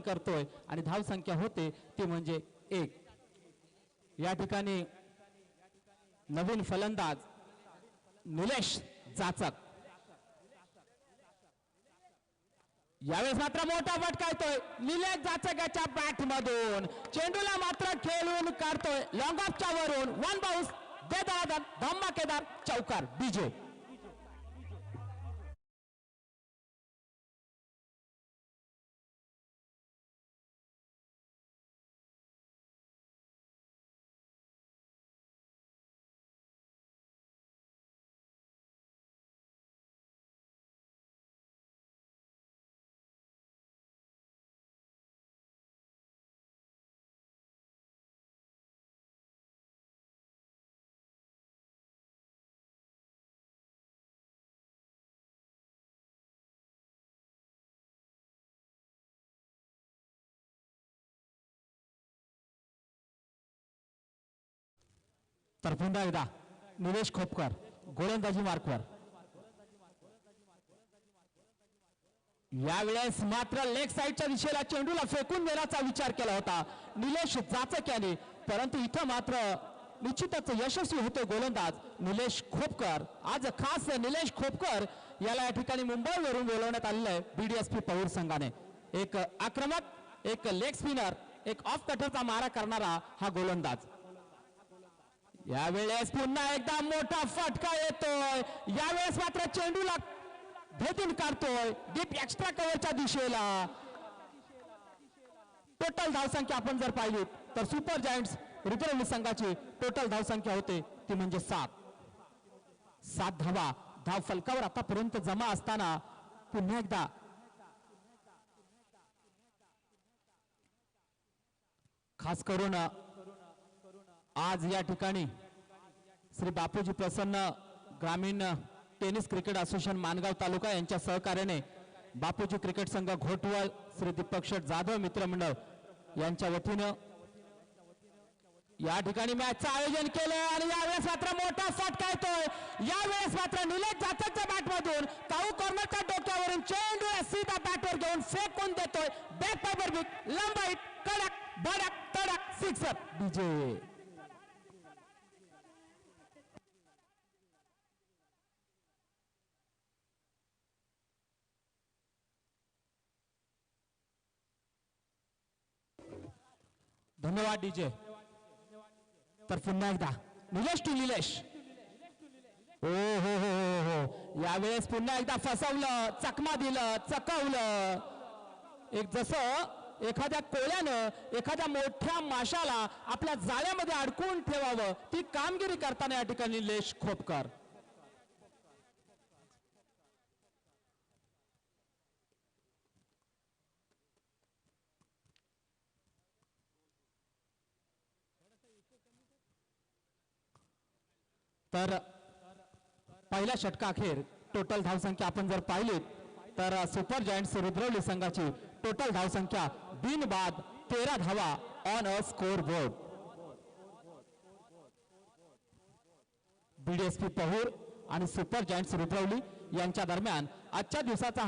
करतोय आणि धाव संख्या होते ती म्हणजे 1. या ठिकाणी नवीन फलंदाज निलेश जाचक, यावेळेस मात्र मोठा फटका येतोय निलेश जाचक याच्या बॅट मधून, चेंडूला मात्र खेळून काढतोय लॉंग ऑफच्या वरून, 1 बाउन्स, बेदारादार धमाकेदार चौकार. डीजे तर पुन्हा एकदा निलेश खोपकर गोलंदाजी मार्कवर. यावेळेस मात्र लेग साईडच्या दिशेला चेंडूला फेकून देण्याचा विचार केला होता निलेश जाचक याने, परंतु इथं मात्र निश्चितच यशस्वी होते गोलंदाज निलेश खोपकर. आज खास निलेश खोपकर याला या ठिकाणी मुंबईवरून बोलवण्यात आलेलं आहे बीडीएसपी पहूर संघाने. एक आक्रमक, एक लेग स्पिनर, एक ऑफ कटरचा मारा करणारा हा गोलंदाज. यावेळेस पुन्हा एकदा मोठा फटका येतोय, यावेळेस मात्र चेंडूला भेदून काढतोय डीप एक्स्ट्रा कव्हरच्या दिशेला. टोटल धावसंख्या आपण जर पाहिली तर सुपर जायंट्स रुद्रवली संघाची टोटल धावसंख्या होते ती म्हणजे 7 धावा धाव फलकावर आतापर्यंत जमा असताना पुन्हा एकदा खास करून आज या ठिकाणी श्री बापूजी प्रसन्न ग्रामीण टेनिस क्रिकेट असोसिएशन मानगाव तालुका यांच्या सहकार्याने बापूजी क्रिकेट संघ घोटवळ श्री दीपक शेठ जाधव मित्रमंडळ यांच्या वतीनं या ठिकाणी मॅचचं आयोजन केलं आणि यावेळेस मात्र मोठा फटका येतोय. यावेळेस मात्र निलेश जाचकच्या बॅटमधून काऊ कॉर्नरच्या डोक्यावरून चेंडू सीधा बॅटवर घेऊन फेकून देतोय. बॅक फायबर बिग लंब हिट, कडक भडक तडक सिक्सर. डीजे धन्यवाद डीजे. तर पुन्हा एकदा निलेश टू निलेश. हो हो हो हो हो यावेळेस पुन्हा एकदा फसवलं, चकमा दिलं, चकवलं. एक जसं एखाद्या कोळ्यानं एखाद्या मोठ्या माशाला आपल्या जाळ्यामध्ये अडकून ठेवावं ती कामगिरी करताना या ठिकाणी निलेश खोपकर. तर पहिल्या षटकाअखेर टोटल धावसंख्या आपण जर पाहिली तर सुपर जायंट्स रुद्रवली संघाची टोटल धावसंख्या बिनबाद 13 धावा on a scoreboard. BDSP Pahur आणि सुपर जायंट्स रुद्रवली यांच्या दरम्यान आजच्या दिवसाचा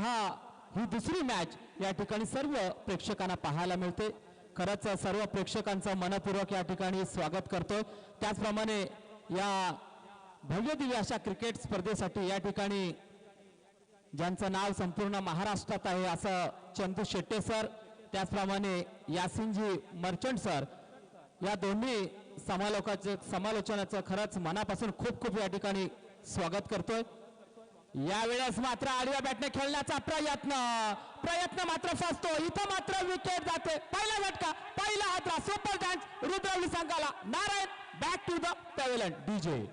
ही दुसरी मॅच या ठिकाणी सर्व प्रेक्षकांना पाहायला मिळते. खरंच सर्व प्रेक्षकांचं मनपूर्वक या ठिकाणी स्वागत करतोय. त्याचप्रमाणे या भव्य दिव्य अशा क्रिकेट स्पर्धेसाठी या ठिकाणी ज्यांचं नाव संपूर्ण महाराष्ट्रात आहे असं चंदू शेट्टे सर, त्याचप्रमाणे यासिनजी मर्चंट सर, या दोन्ही समालोचनाचं खरंच मनापासून खूप खूप या ठिकाणी स्वागत करतोय. यावेळेस मात्र आडव्या बॅटने खेळण्याचा प्रयत्न मात्र फसतो. इथं मात्र विकेट जाते. पहिला झटका, पहिला हादरा सुपर जायंट्स रुद्रवली संघाला. Narayan back to the pavilion. DJ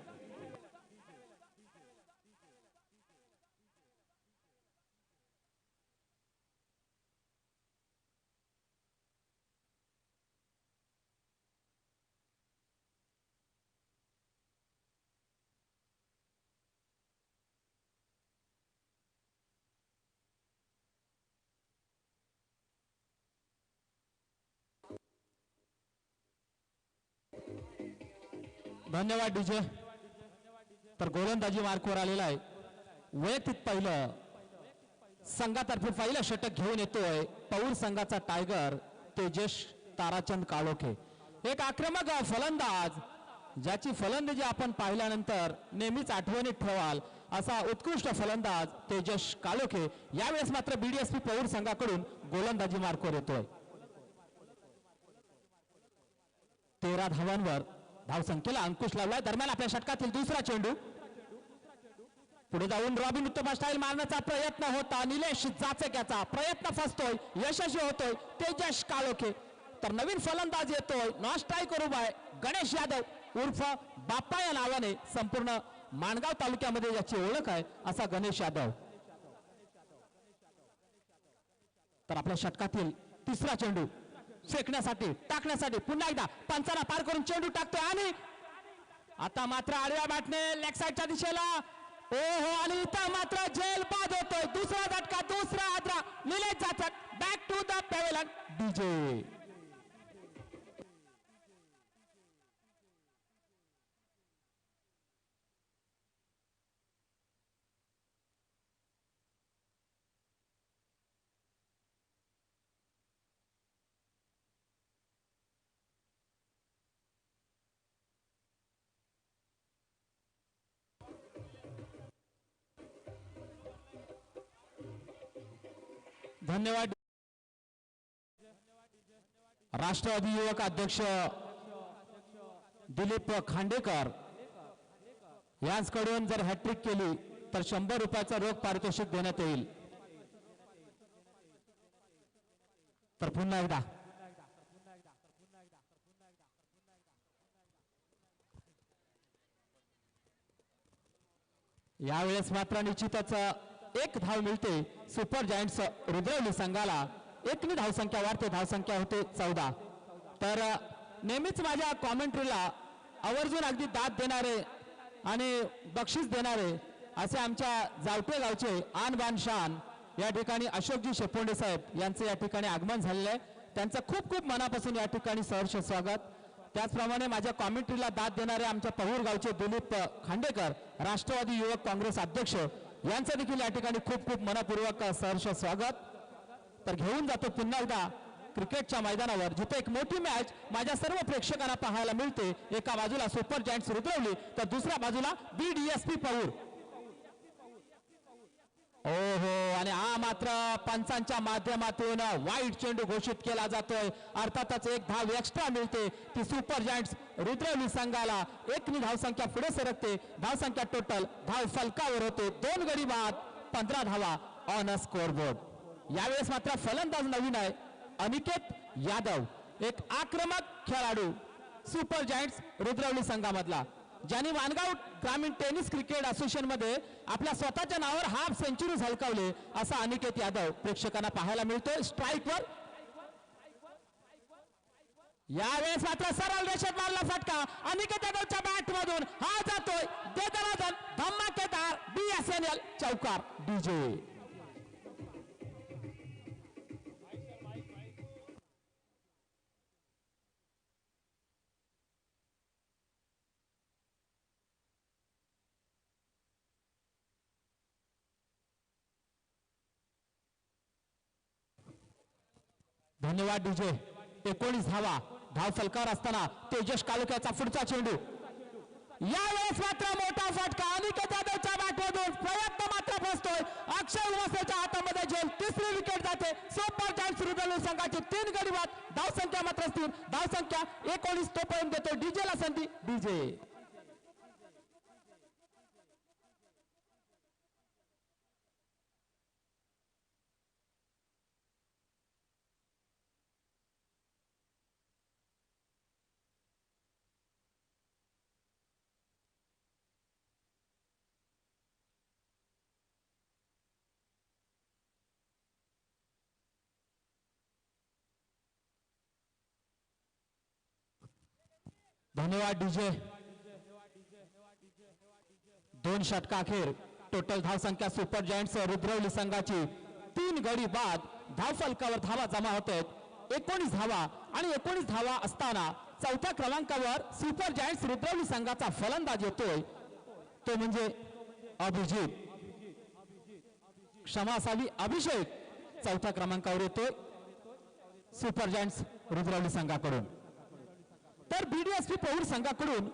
धन्यवाद डीजे. तर गोलंदाजी मार्कवर आलेला आहे. वैयक्तिक पहिलं संघातर्फे पहिलं षटक घेऊन येतोय पौर संघाचा टायगर तेजस ताराचंद काळोखे. एक आक्रमक फलंदाज ज्याची फलंदाजी आपण पाहिल्यानंतर नेहमीच आठवणीत ठेवाल असा उत्कृष्ट फलंदाज तेजस काळोखे यावेळेस मात्र बीडीएसपी पौर संघाकडून गोलंदाजी मार्कवर येतोय. 13 धावांवर धावसंख्येला अंकुश लावलाय. दरम्यान आपल्या षटकातील दुसरा चेंडू पुढे जाऊन रॉबिन उत्तम स्टाईल मारण्याचा प्रयत्न होता. निलेश जाचक्याचा प्रयत्न फसतोय, यशस्वी होतोय तेजस काळोखे. तर नवीन फलंदाज येतोय नॉन स्ट्राईकर उभा आहे गणेश यादव उर्फ बाप्पा या नावाने संपूर्ण माणगाव तालुक्यामध्ये ज्याची ओळख आहे असा गणेश यादव. तर आपल्या षटकातील तिसरा चेंडू फेकण्यासाठी टाकण्यासाठी पुन्हा एकदा पंचाला पार करून चेंडू टाकतोय आणि आता मात्र आडव्या बॅटने लेग साईडच्या दिशेला ओहो आणि इथं मात्र जेल बाद होतोय. दुसरा झटका दुसरा आद्रा निलेश जाचक back to the pavilion DJ. धन्यवाद. राष्ट्रवादी युवक अध्यक्ष दिलीप खांडेकर यांच्याकडून जर हॅट्रिक केली तर 100 रुपयाचा रोख पारितोषिक देण्यात येईल. तर पुन्हा एकदा यावेळेस मात्र निश्चितच एक धाव मिळते सुपर जायंट्स रुद्रवली संघाला. एकनी धावसंख्या वाढते, धावसंख्या होते 14. तर नेहमीच माझ्या कॉमेंट्रीला आवर्जून अगदी दाद देणारे आणि बक्षीस देणारे असे आमच्या जावटे गावचे आन बान शान या ठिकाणी अशोकजी शेपोंडे साहेब यांचे या ठिकाणी आगमन झालेले आहे. त्यांचं खूप खूप मनापासून या ठिकाणी सहर्ष स्वागत. त्याचप्रमाणे माझ्या कॉमेंट्रीला दाद देणारे आमच्या पहूर गावचे दिलीप खांडेकर राष्ट्रवादी युवक काँग्रेस अध्यक्ष यांचं देखील या ठिकाणी खूप खूप मनपूर्वक सहर्ष स्वागत. तर घेऊन जातो पुन्हा एकदा क्रिकेटच्या मैदानावर जिथे एक मोठी मॅच माझ्या सर्व प्रेक्षकांना पाहायला मिळते. एका बाजूला सुपर जायंट्स रुद्रवली तर दुसऱ्या बाजूला बीडीएसपी पौर. ओहो आणि हा मात्र पंचांच्या माध्यमातून वाईट चेंडू घोषित केला जातोय. अर्थातच एक धाव एक्स्ट्रा मिळते ती सुपर जायंट्स रुद्रवली संघाला. एकनी धावसंख्या पुढे सरकते. धावसंख्या टोटल धाव फलकावर होते 2 गडी बाद 15 धावा ऑन अ स्कोरबोर्ड. यावेळेस मात्र फलंदाज नवीन आहे अनिकेत यादव, एक आक्रमक खेळाडू सुपर जायंट्स रुद्रवली संघामधला ज्यांनी माणगाव ग्रामीण टेनिस क्रिकेट असोसिएशन मध्ये आपल्या स्वतःच्या नावावर हाफ सेंचुरी झळकावले असा अनिकेत यादव प्रेक्षकांना पाहायला मिळतोय स्ट्राईकवर. यावेळेस मात्र सरळ रेषेत मारला फटका अनिकेत यादवच्या बॅट मधून हा जातोय देदनादन धमाकेदार बीएसएनएल चौकार डीजे. धन्यवाद डीजे. 19 धावा धाव फलकावर असताना तेजस काळोख्याचा पुढचा चेंडू. यावेळेस मात्र मोठा फटका अनिकेत यादवच्या बॅटमधून प्रयत्न मात्र फसतोय. अक्षय उमासेच्या हातामध्ये झेल. तिसरी विकेट जाते सुपर जायंट्स रुद्रवली संघाची. 3 गडी बाद धावसंख्या मात्र स्थिर. धावसंख्या 19 तोपर्यंत देतो डीजेला संधी. डीजे धन्यवाद डीजे. 2 षटका अखेर टोटल धावसंख्या सुपर जायंट्स रुद्रवली संघाची 3 गडी बाद धाव फलकावर धावा जमा होत आहेत 19 धावा. आणि 19 धावा असताना चौथ्या क्रमांकावर सुपर जायंट्स रुद्रवली संघाचा फलंदाज येतोय तो म्हणजे अभिजित. क्षमा असावी अभिषेक चौथ्या क्रमांकावर येतोय सुपर जायंट्स रुद्रवली संघाकडून। तर बीडीएसपी पौर संघाकडून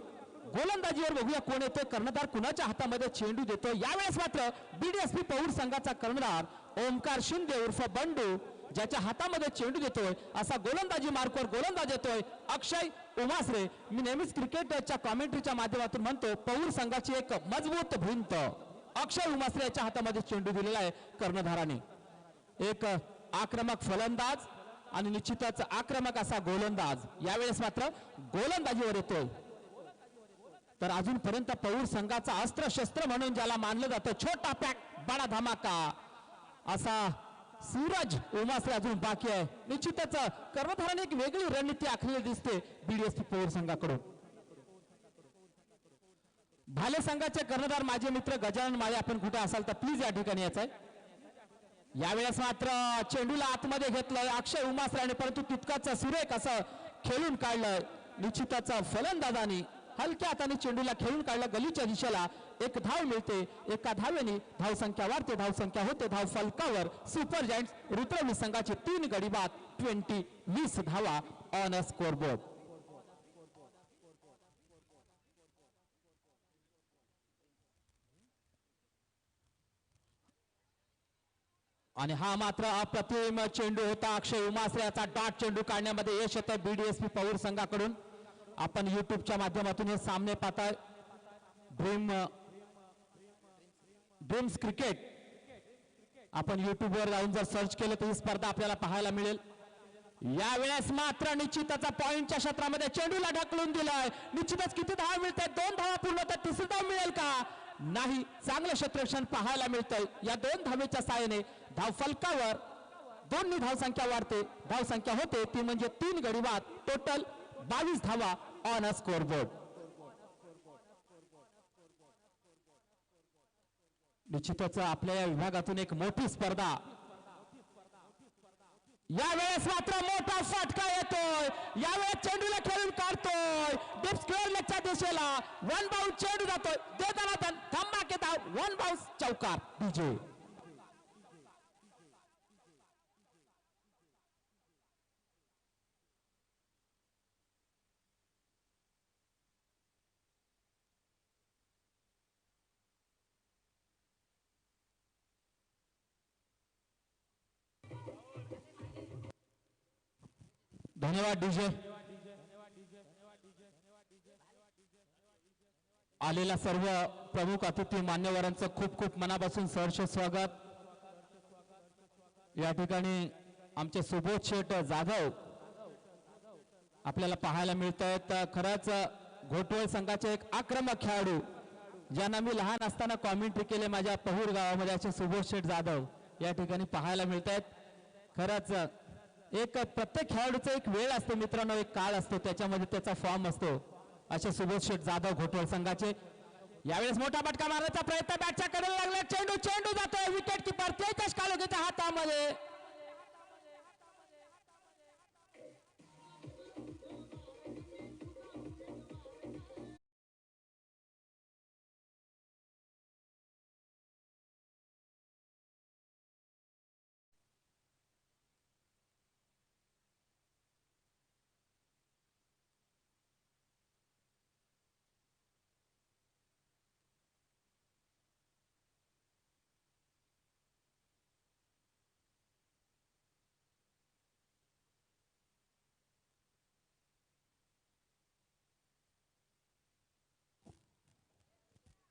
गोलंदाजीवर बघूया कोण येतोय, कर्णधार कुणाच्या हातामध्ये चेंडू देतो। यावेळेस मात्र बीडीएसपी पौर संघाचा कर्णधार ओमकार शिंदे उर्फ बंडू ज्याच्या हातामध्ये चेंडू देतोय असा गोलंदाजी मार्कवर गोलंदाज येतोय अक्षय उमासरे। मी नेहमीच क्रिकेटच्या कॉमेंट्रीच्या माध्यमातून म्हणतो पौर संघाची एक मजबूत भिंत अक्षय उमासरे याच्या हातामध्ये चेंडू दिलेला आहे कर्णधाराने। एक आक्रमक फलंदाज आणि निश्चितच आक्रमक असा गोलंदाज यावेळेस मात्र गोलंदाजीवर येतोय। तर अजूनपर्यंत पौर संघाचा अस्त्र शस्त्र म्हणून ज्याला मानलं जातं छोटा पॅक बडा धमाका असा सूरज उमासरे अजून बाकी आहे। निश्चितच कर्णधाराने एक वेगळी रणनीती आखलेली दिसते बीडीएसपी पौर संघाकडून। भाले संघाचे कर्णधार माझे मित्र गजानन माळे आपण कुठे असाल तर प्लीज या ठिकाणी यायचंय। यावेळेस मात्र चेंडूला आतमध्ये घेतलंय अक्षय उमासराने परंतु तितकाच सुरेख असं खेळून काढलंय। निश्चितच फलंदाजाने हलक्या हाताने चेंडूला खेळून काढलं गलीच्या दिशेला। एक धाव मिळते, एका धावेने धाव संख्या वाढते, धाव संख्या होते धाव फलकावर सुपर जायंट्स रुद्रवली संघाचे 3 गडी बाद 20 धावा ऑन अ स्कोरबोर्ड। आणि हा मात्र अप्रतिम चेंडू होता अक्षय उमासरे याचा डॉट चेंडू काढण्यामध्ये यश येतं बीडीएसपी पौर संघाकडून। आपण युट्यूबच्या माध्यमातून हे सामने पाहताय ड्रीम्स क्रिकेट आपण युट्यूबवर जाऊन जर सर्च केलं तर ही स्पर्धा आपल्याला पाहायला मिळेल। यावेळेस मात्र निश्चितच पॉइंटच्या क्षेत्रामध्ये चेंडूला ढकलून दिलाय। निश्चितच किती धाव मिळते 2 धावा पूर्ण तर तिसरी धाव मिळेल का नाही चांगलं क्षेत्ररक्षण पाहायला मिळतंय। या 2 धावेच्या साहाय्याने धाव फलकावर दोन्ही धाव संख्या वाढते, धाव संख्या होते ती म्हणजे 3 गडी बाद टोटल 22 धावा ऑन अ स्कोरबोर्ड। निश्चितच आपल्या या विभागातून एक मोठी स्पर्धा। यावेळेस मात्र मोठा फटका येतोय, यावेळेस चेंडूला खेळून काढतोय डीप स्क्वेअर लेगच्या दिशेला 1 बाउंस चेंडू जातोय देताना धमाकेदार 1 बाउंस चौकार डीजे। धन्यवाद डीजे। आलेला सर्व प्रमुख अतिथी मान्यवरांचं खूप खूप मनापासून सहर्ष स्वागत। या ठिकाणी आमचे सुबोध शेठ जाधव आपल्याला पाहायला मिळत आहेत। खरंच घोटवळ संघाचे एक आक्रमक खेळाडू ज्यांना मी लहान असताना कॉमेंट्री केले माझ्या पहूर गावामध्ये असे सुबोध शेठ जाधव या ठिकाणी पाहायला मिळत आहेत। खरंच एक प्रत्येक खेळाडूचा एक वेळ असतो मित्रांनो, एक काळ असतो त्याच्यामध्ये त्याचा फॉर्म असतो। असे सुबोध शेठ जाधव घोटवळ संघाचे। यावेळेस मोठा फटका मारण्याचा प्रयत्न बॅटच्या कडे लागला, चेंडू जातोय विकेट किपर तेजस कालोखेच्या हातामध्ये।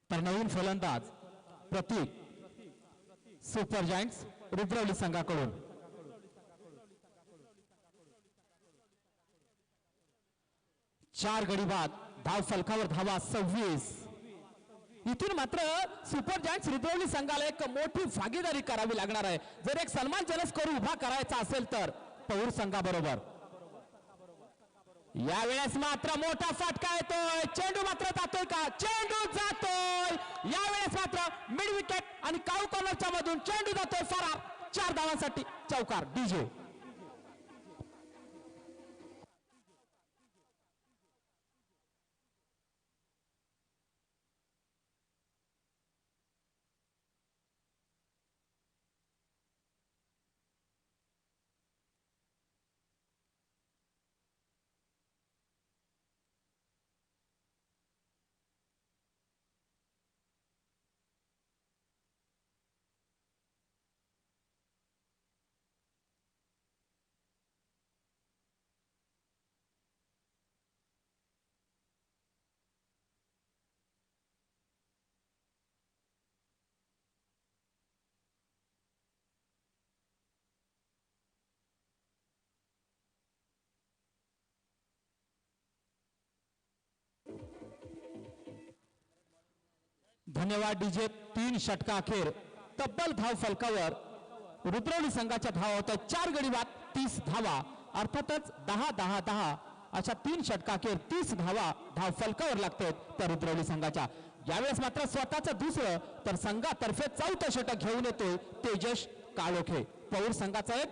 तर नवीन फलंदाज प्रतीक सुपर जायंट्स रुद्रवली संघाकडून। चार गडी बाद धाव फलकावर धावा 26। इथून मात्र सुपर जायंट्स रुद्रवली संघाला एक मोठी भागीदारी करावी लागणार आहे जर एक सन्मानजनक स्कोर उभा करायचा असेल तर पौर संघाबरोबर। यावेळेस मात्र मोठा फटका येतोय, चेंडू मात्र जातोय का, चेंडू जातोय। यावेळेस मात्र मिड विकेट आणि काऊ कॉर्नरच्या मधून चेंडू जातोय फरार 4 धावांसाठी चौकार डीजे। धन्यवाद डीजे. 3 षटका अखेर तब्बल धाव फलकावर रुद्रवली संघाच्या धावा होत आहेत 4 गडी बाद 30 धावा. अर्थातच 10-10-10 अशा 3 षटका अखेर 30 धावा धाव फलकावर लागतात त्या रुद्रवली संघाच्या. यावेळेस मात्र स्वतःचं दुसरं तर संघातर्फे 4थं षटक घेऊन येतोय तेजस काळोखे. पौर संघाचा एक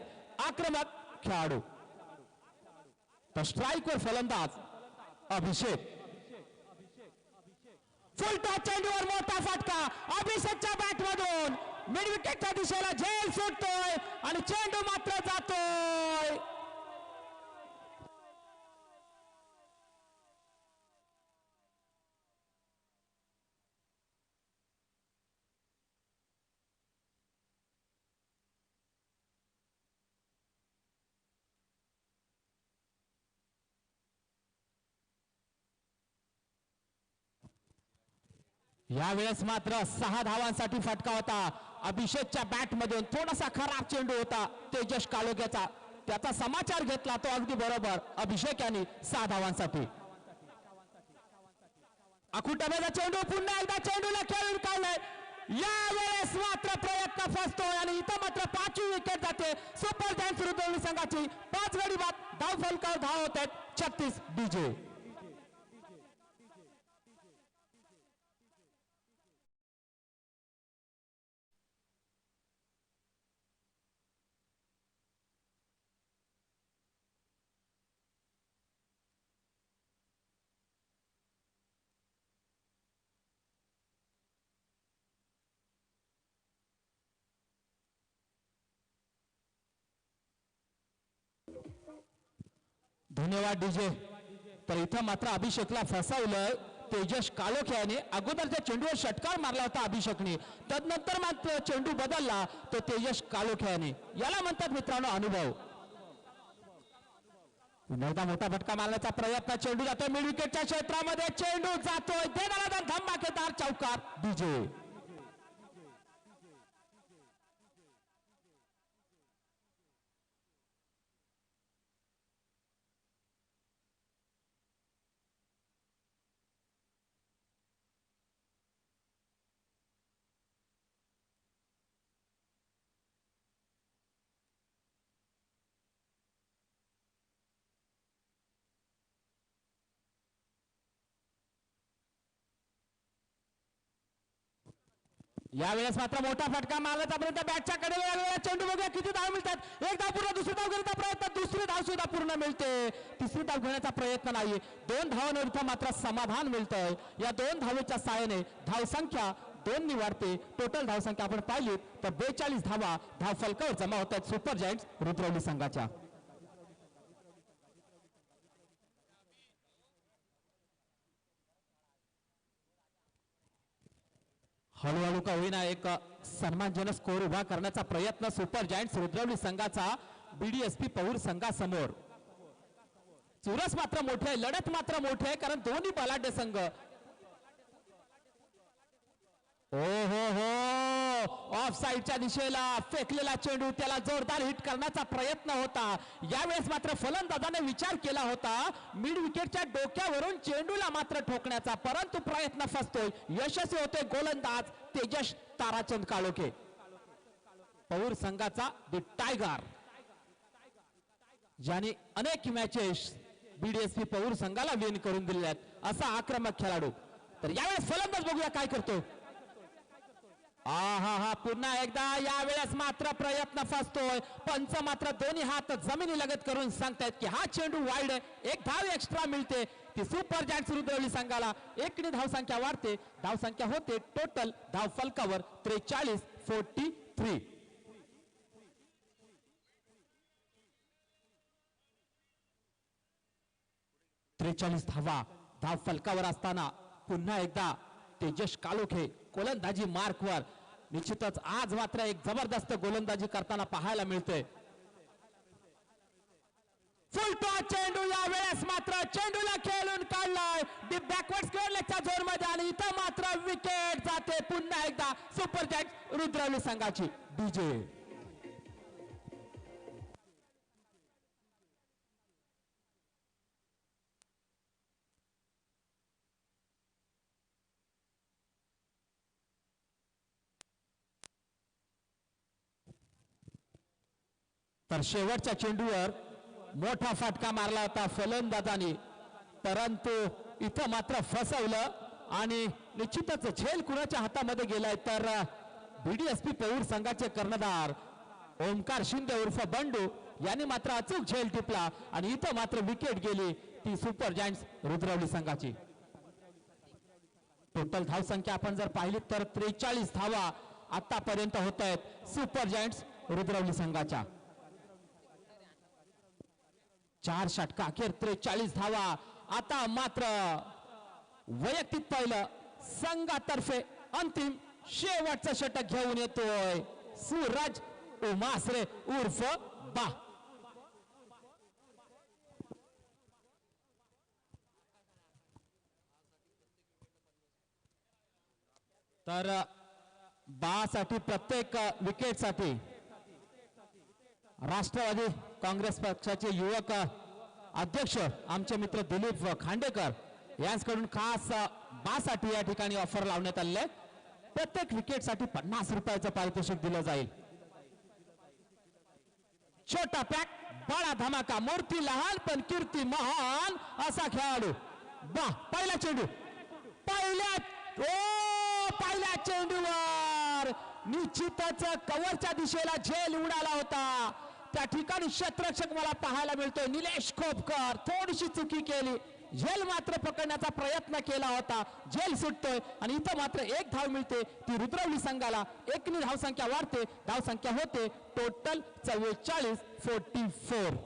आक्रमक खेळाडू. तर स्ट्राईकवर फलंदाज अभिषेक. फुलटॉस चेंडूवर मोठा फटका अभिषेकच्या बॅटमधून मिड विकेटच्या दिशेला झेल सुटतोय आणि चेंडू मात्र जातोय. यावेळेस मात्र 6 धावांसाठी फटका होता अभिषेकच्या बॅट मधून. थोडासा खराब चेंडू होता तेजस काळोख्याचा. त्याचा समाचार घेतला तो अगदी बरोबर अभिषेक यांनी 6 धावांसाठी. अकुटबेचा चेंडू पुन्हा एकदा चेंडूला खेळून काढलाय. यावेळेस मात्र प्रयत्न फसतोय आणि इथं मात्र 5वी विकेट जाते सुपर जायंट्स रुद्रवली संघाची. 5 गडी बाद धाव फलकावर धाव होत आहेत 36 डीजे. धन्यवाद डीजे. तर इथं मात्र अभिषेकला फसवलं तेजस काळोखे याने. अगोदरच्या चेंडूवर षटकार मारला होता अभिषेकने. तदनंतर मात्र चेंडू बदलला तो तेजस काळोखे याने. याला म्हणतात मित्रांनो अनुभव. पुन्हा एकदा मोठा फटका मारण्याचा प्रयत्न. चेंडू जातोय मिड विकेटच्या क्षेत्रामध्ये. चेंडू जातोय देणारा धमाकेदार चौकार डीजे. यावेळेस मात्र मोठा फटका मारण्याचा प्रयत्न बॅटच्या कडे. चेंडू बघूया किती धाव मिळतात. 1 धाव पूर्ण. दुसरी धाव घेण्याचा प्रयत्न. दुसरी धाव सुद्धा पूर्ण मिळते. तिसरी धाव घेण्याचा प्रयत्न नाही. 2 धावांवर मात्र समाधान मिळतंय. या 2 धावेच्या साहाय्याने धावसंख्या 2 वाढते. टोटल धावसंख्या आपण पाहिली तर 42 धावा धाव फलकावर जमा होत आहेत सुपर जायंट्स रुद्रवली संघाच्या. हळूहळू का होईना एक सन्मानजनक स्कोर उभा करण्याचा प्रयत्न सुपर जायंट्स रुद्रवली संघाचा बीडीएसपी पौर संघासमोर. चुरस मात्र मोठे आहे. लढत मात्र मोठी आहे कारण दोन्ही बलाढ्य संघ. ओ हो हो ऑफ साइडच्या दिशेला फेकलेला चेंडू त्याला जोरदार हिट करण्याचा प्रयत्न होता. यावेळेस मात्र फलंदाजाने विचार केला होता मिड विकेटच्या डोक्यावरून चेंडूला मात्र ठोकण्याचा, परंतु प्रयत्न फसतोय. यशस्वी होते गोलंदाज तेजस ताराचंद काळोखे. पौर संघाचा द टायगर ज्याने अनेक मॅचेस बीडीएसपी पौर संघाला विन करून दिले आहेत असा आक्रमक खेळाडू. तर यावेळेस फलंदाज बघूया काय करतो. हा पुन्हा एकदा यावेळेस मात्र प्रयत्न फसतोय. पंच मात्र दोन्ही हात जमिनी लगत करून सांगतायत की हा चेंडू वाईड आहे. 1 धाव एक्स्ट्रा मिळते ती सुपर जायंट्स रुद्रवली संघाला. 1 धावसंख्या वाढते. धावसंख्या होते टोटल धाव फलकावर 43-43. 43 धावा धाव फलकावर असताना पुन्हा एकदा तेजस काळोखे गोलंदाजी मार्कवर. निश्चितच आज मात्र एक जबरदस्त गोलंदाजी करताना पाहायला मिळते. फुल टॉस चेंडू यावेळेस मात्र चेंडूला खेळून काढलाय बॅकवर्ड स्क्वेअर लेगच्या झोन मध्ये आणि इथं मात्र विकेट जाते पुन्हा एकदा सुपर जायंट्स रुद्रवली संघाची. डीजे तर शेवटच्या चेंडूवर मोठा फटका मारला होता फलंदाजाने, परंतु इथं मात्र फसवलं आणि निश्चितच झेल कुणाच्या हातामध्ये गेलाय तर बीडीएसपी पौर संघाचे कर्णधार ओमकार शिंदे उर्फ बंडू यांनी मात्र अचूक झेल टिपला आणि इथं मात्र विकेट गेली ती सुपर जायंट्स रुद्रवली संघाची. टोटल धाव संख्या आपण जर पाहिली तर 43 धावा आतापर्यंत होत आहेत सुपर जायंट्स रुद्रवली संघाच्या. 4 षटका अखेर 43 धावा. आता मात्र वैयक्तिक पहिलं संघातर्फे अंतिम शेवटचं षटक घेऊन येतोय सूरज उमासरे उर्फ बा. तर बासाठी प्रत्येक विकेटसाठी राष्ट्रवादी काँग्रेस पक्षाचे युवक अध्यक्ष आमचे मित्र दिलीप खांडेकर यांच्याकडून खास बासाठी या ठिकाणी ऑफर लावण्यात आले. प्रत्येक विकेटसाठी 50 रुपयाचं पारितोषिक दिलं जाईल. छोटा पॅक बडा धमाका, मूर्ती लहान पण कीर्ती महान असा खेळाडू बा. पहिला चेंडू पहिल्या चेंडूवर निश्चितच कव्हरच्या दिशेला झेल उडाला होता. त्या ठिकाणी क्षेत्ररक्षक मला पाहायला मिळतोय निलेश खोपकर, थोडीशी चुकी केली. झेल मात्र पकडण्याचा प्रयत्न केला होता, झेल सुटतोय आणि इथं मात्र एक धाव मिळते ती रुद्रवली संघाला. एकनी धाव संख्या वाढते, धाव संख्या होते टोटल 44.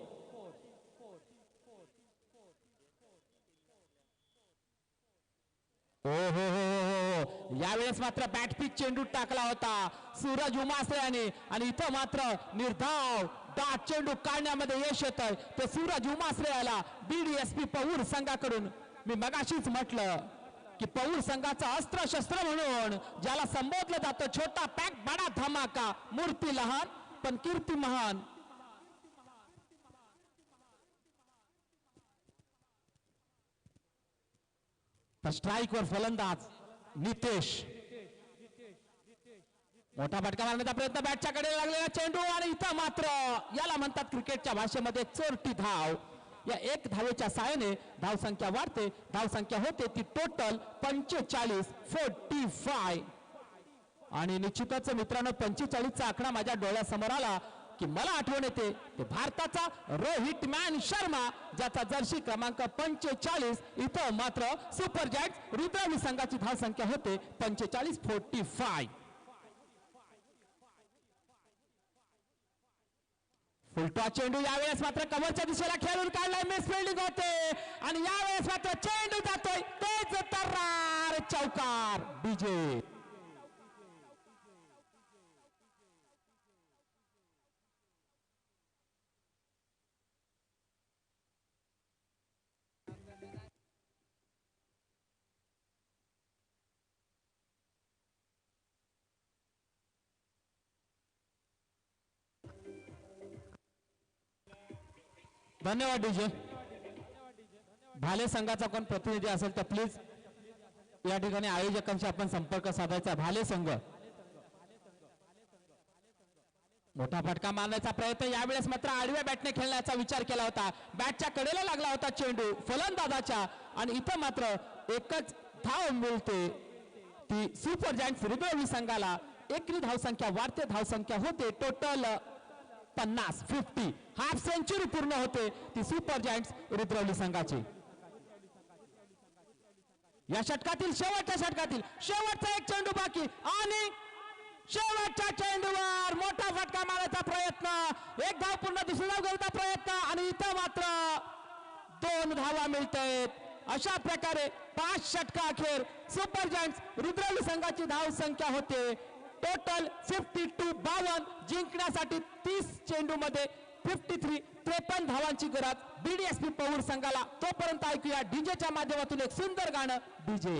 हो हो हो, यावेळेस मात्र बॅटपिच चेंडू टाकला होता सूरज उमासरे याने आणि इथं मात्र निर्धाव दाट चेंडू काढण्यामध्ये यश येत आहे ते सूरज उमासरे याला बीडीएसपी पौर संघाकडून. मी मगाशीच म्हटलं की पौर संघाचा अस्त्र शस्त्र म्हणून ज्याला संबोधलं जातं छोटा पॅक बडा धमाका, मूर्ती लहान पण कीर्ती महान. स्ट्राइक वर फलंदाज नितेश, मोठा फटका मारण्याचा प्रयत्न, बॅटच्या कडे लागलेला चेंडू आणि इथं मात्र याला म्हणतात क्रिकेटच्या भाषेमध्ये चोरटी धाव. या एक धावेच्या साहाय्याने धाव संख्या वाढते, धाव संख्या होते ती टोटल 45. आणि निश्चितच मित्रांनो 45 चा आकडा माझ्या डोळ्यासमोर आला की मला आठवण येते ते भारताचा रोहित मॅन शर्मा ज्याचा जर्सी क्रमांक 45. इथं मात्र सुपर जायंट्स रुद्रवली संघाची धाव संख्या होते 45. फुलटॉ चेंडू यावेळेस मात्र कव्हरच्या दिशेला खेळून काढलाय, मिस फिल्डिंग होते आणि यावेळेस मात्र चेंडू जातोय तेज तर्रार चौकार. डीजे धन्यवाद. डीजे भाले संघाचा कोण प्रतिनिधी असेल तर प्लीज या ठिकाणी आयोजकांशी आपण संपर्क साधायचा. भाले संघ मोठा फटका मारण्याचा प्रयत्न, यावेळेस मात्र आडव्या बॅटने खेळण्याचा विचार केला होता, बॅटच्या कडेला लागला होता चेंडू फलंदाजाच्या आणि इथं मात्र एकच धाव मिळते ती सुपर जायंट्स रुद्रवली संघाला. एकरी धाव संख्या वाढते, धाव संख्या होते टोटल 50. हाफ सेंचुरी पूर्ण होते ती सुपर जायंट्स रुद्रवली संघाची. या षटकातील शेवटचा एक चेंडू बाकी आणि शेवटच्या चेंडूवर मोठा फटका मारायचा प्रयत्न, एक धाव पूर्ण, दुसरी धाव घेण्याचा प्रयत्न आणि इथं मात्र 2 धावा मिळतात. अशा प्रकारे 5 षटका अखेर सुपर जायंट्स रुद्रवली संघाची धाव संख्या होते टोटल 52. जिंकण्यासाठी 30 चेंडू मध्ये 53 धावांची गरज बीडीएसपी पौर संघाला. तोपर्यंत ऐकूया डीजेच्या माध्यमातून एक सुंदर गाणं. डीजे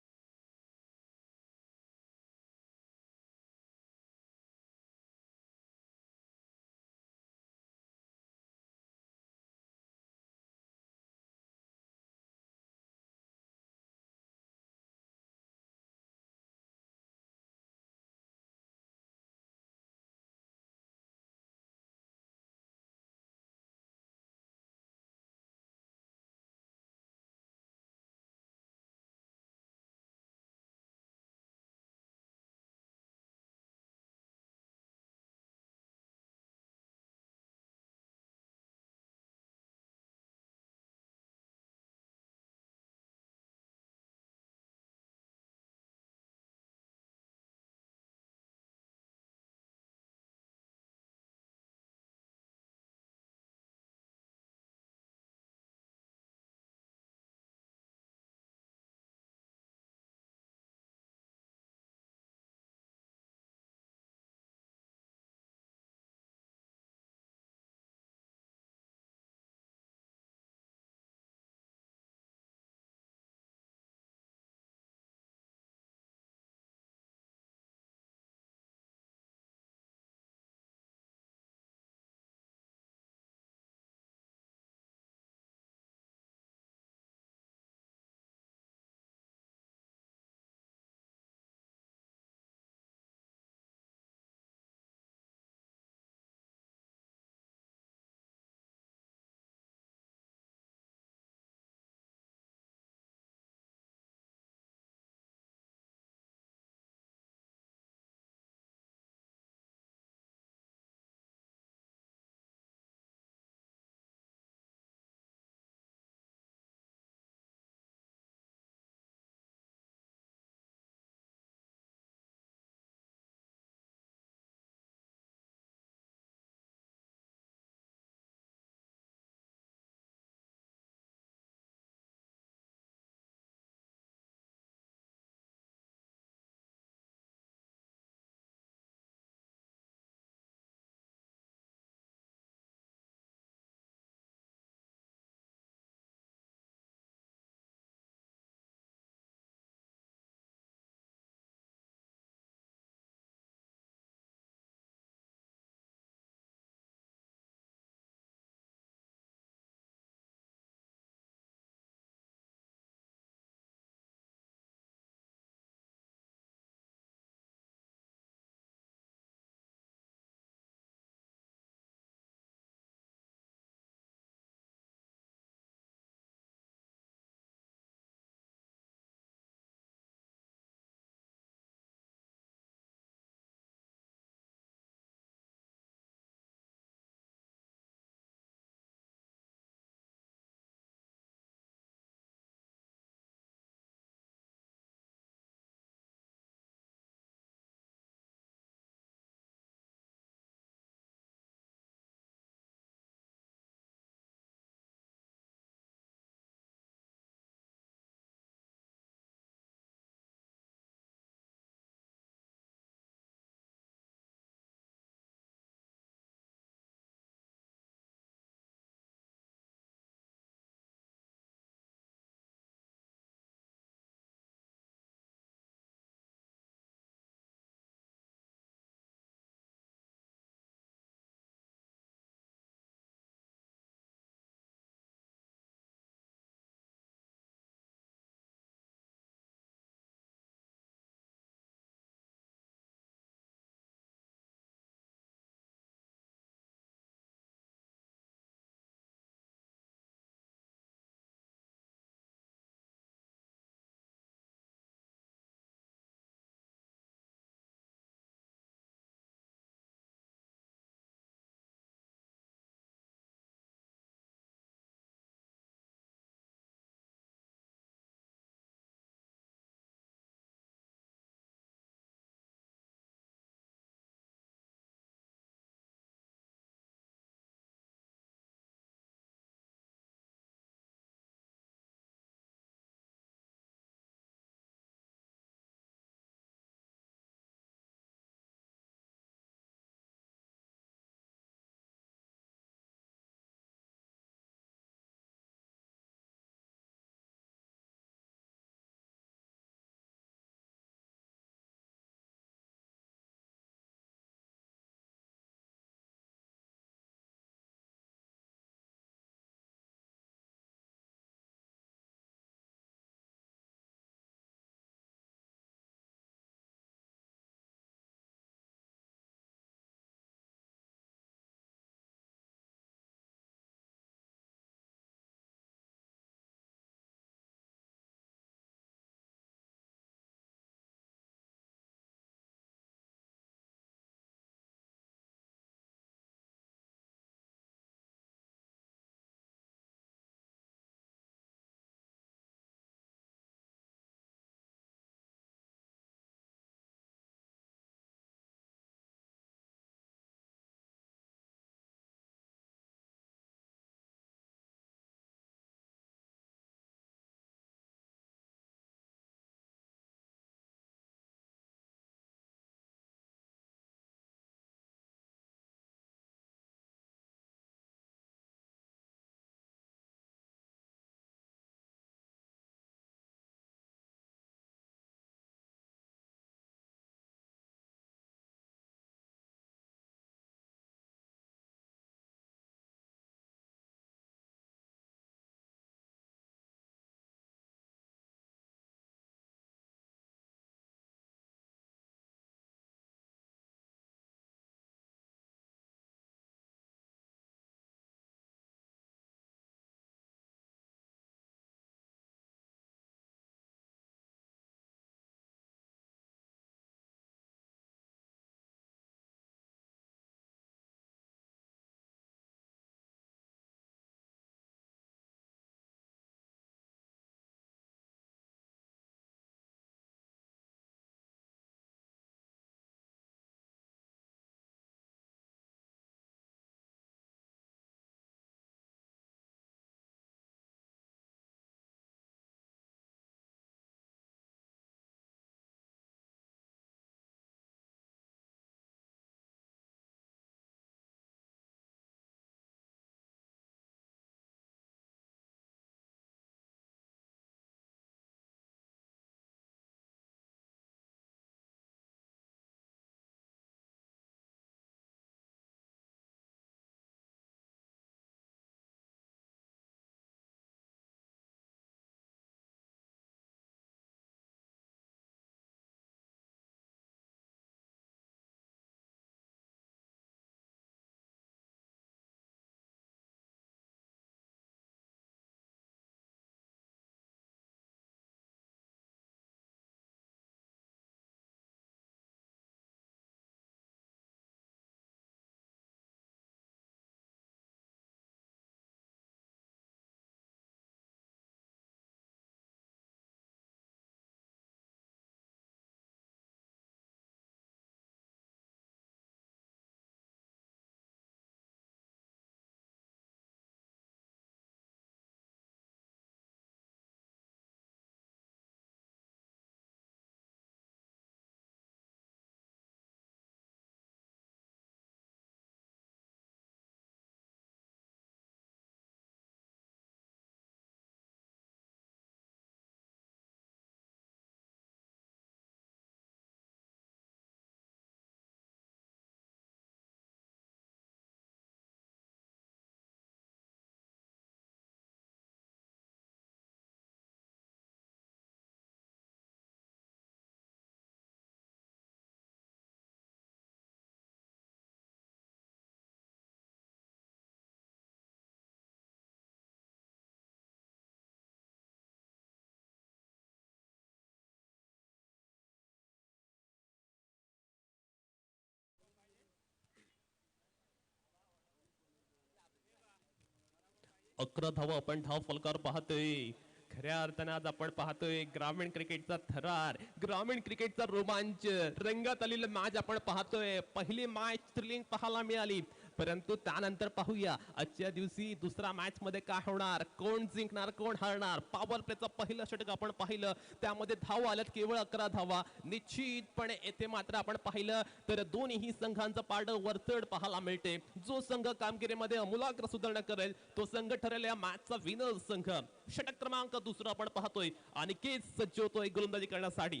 11 धावा आपण धाव फलकावर पाहतोय. खऱ्या अर्थाने आज आपण पाहतोय ग्रामीण क्रिकेटचा थरार, ग्रामीण क्रिकेटचा रोमांच, रंगात आलेलं मॅच आपण पाहतोय. पहिली मॅच थ्रिलिंग पाहायला मिळाली, परंतु त्यानंतर पाहूया आजच्या दिवशी दुसरा मॅच मध्ये काय होणार, कोण जिंकणार कोण हारणार. पॉवर प्लेचं पहिलं षटक आपण पाहिलं, त्यामध्ये धावा आल्यात केवळ 11 धावा. निश्चितपणे येथे मात्र आपण पाहिलं तर दोन्ही संघांचं पारड वरचढ पाहायला मिळते. जो संघ कामगिरीमध्ये अमूलाग्र सुधारणा करेल तो संघ ठरेल या मॅचचा विनर संघ. षटक क्रमांक दुसरा आपण पाहतोय, अनिकेत सज्ज होतोय गोलंदाजी करण्यासाठी.